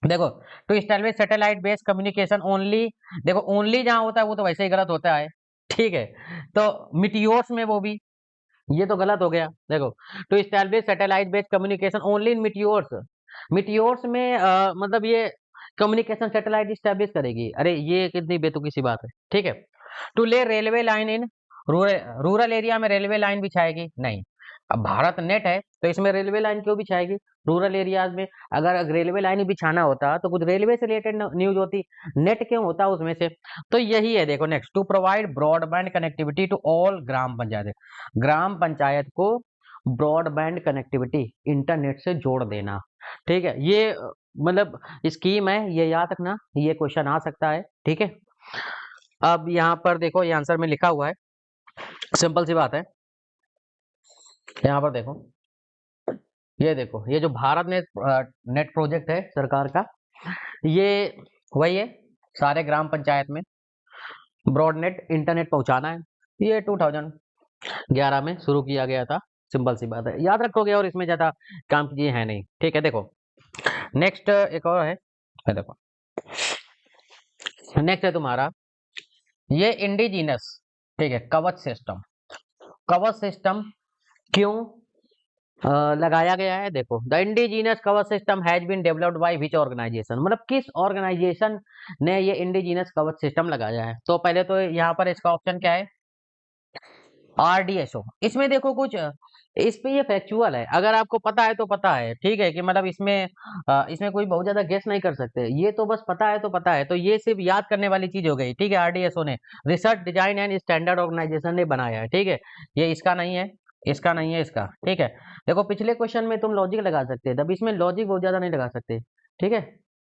[SPEAKER 1] देखो, to establish satellite based communication only, देखो ओनली जहां होता है वो तो वैसे ही गलत होता है, ठीक है, तो मिटियोर्स में वो भी, ये तो गलत हो गया। देखो, to establish satellite based communication only in meteors, meteors में मतलब ये कम्युनिकेशन सैटेलाइट स्टैब्लिश करेगी, अरे ये कितनी बेतुकी सी बात है, ठीक है। टू ले railway line in rural area में रेलवे लाइन बिछाएगी, नहीं। अब भारत नेट है तो इसमें रेलवे लाइन क्यों बिछाएगी रूरल एरियाज में, अगर रेलवे लाइन बिछाना होता तो कुछ रेलवे से रिलेटेड न्यूज होती, नेट क्यों होता उसमें से। तो यही है, देखो next, to provide broadband connectivity to all gram panchayat, gram panchayat को ब्रॉडबैंड कनेक्टिविटी इंटरनेट से जोड़ देना, ठीक है, ये मतलब स्कीम है, ये याद रखना, ये क्वेश्चन आ सकता है, ठीक है। अब यहाँ पर देखो, ये आंसर में लिखा हुआ है, सिंपल सी बात है, यहाँ पर देखो, ये देखो, ये जो भारत नेट नेट प्रोजेक्ट है सरकार का, ये वही है, सारे ग्राम पंचायत में ब्रॉड नेट इंटरनेट पहुंचाना है, ये 2011 में शुरू किया गया था, सिंपल सी बात है, याद रखोगे, और इसमें ज्यादा काम की चीजें है नहीं, ठीक है। देखो नेक्स्ट एक और है, देखो नेक्स्ट है तुम्हारा ये इंडिजीनस, ठीक है, कवच सिस्टम, कवच सिस्टम क्यों लगाया गया है, देखो, the indigenous Kavach system has been developed by which organisation, मतलब किस ऑर्गेनाइजेशन ने ये इंडिजीनस कवच सिस्टम लगाया है। तो पहले तो यहाँ पर इसका ऑप्शन क्या है, आरडीएसओ। इसमें देखो कुछ इस पे ये फैक्चुअल है, अगर आपको पता है तो पता है, ठीक है, कि मतलब इसमें इसमें कोई बहुत ज्यादा गेस नहीं कर सकते, ये तो बस पता है तो पता है, तो ये सिर्फ याद करने वाली चीज हो गई, ठीक है। आरडीएसओ ने research design and standard organisation ने बनाया है, ठीक है, ये इसका नहीं है, इसका नहीं है, इसका, ठीक है। देखो पिछले क्वेश्चन में तुम लॉजिक लगा सकते थे, अब इसमें लॉजिक बहुत ज्यादा नहीं लगा सकते, ठीक है।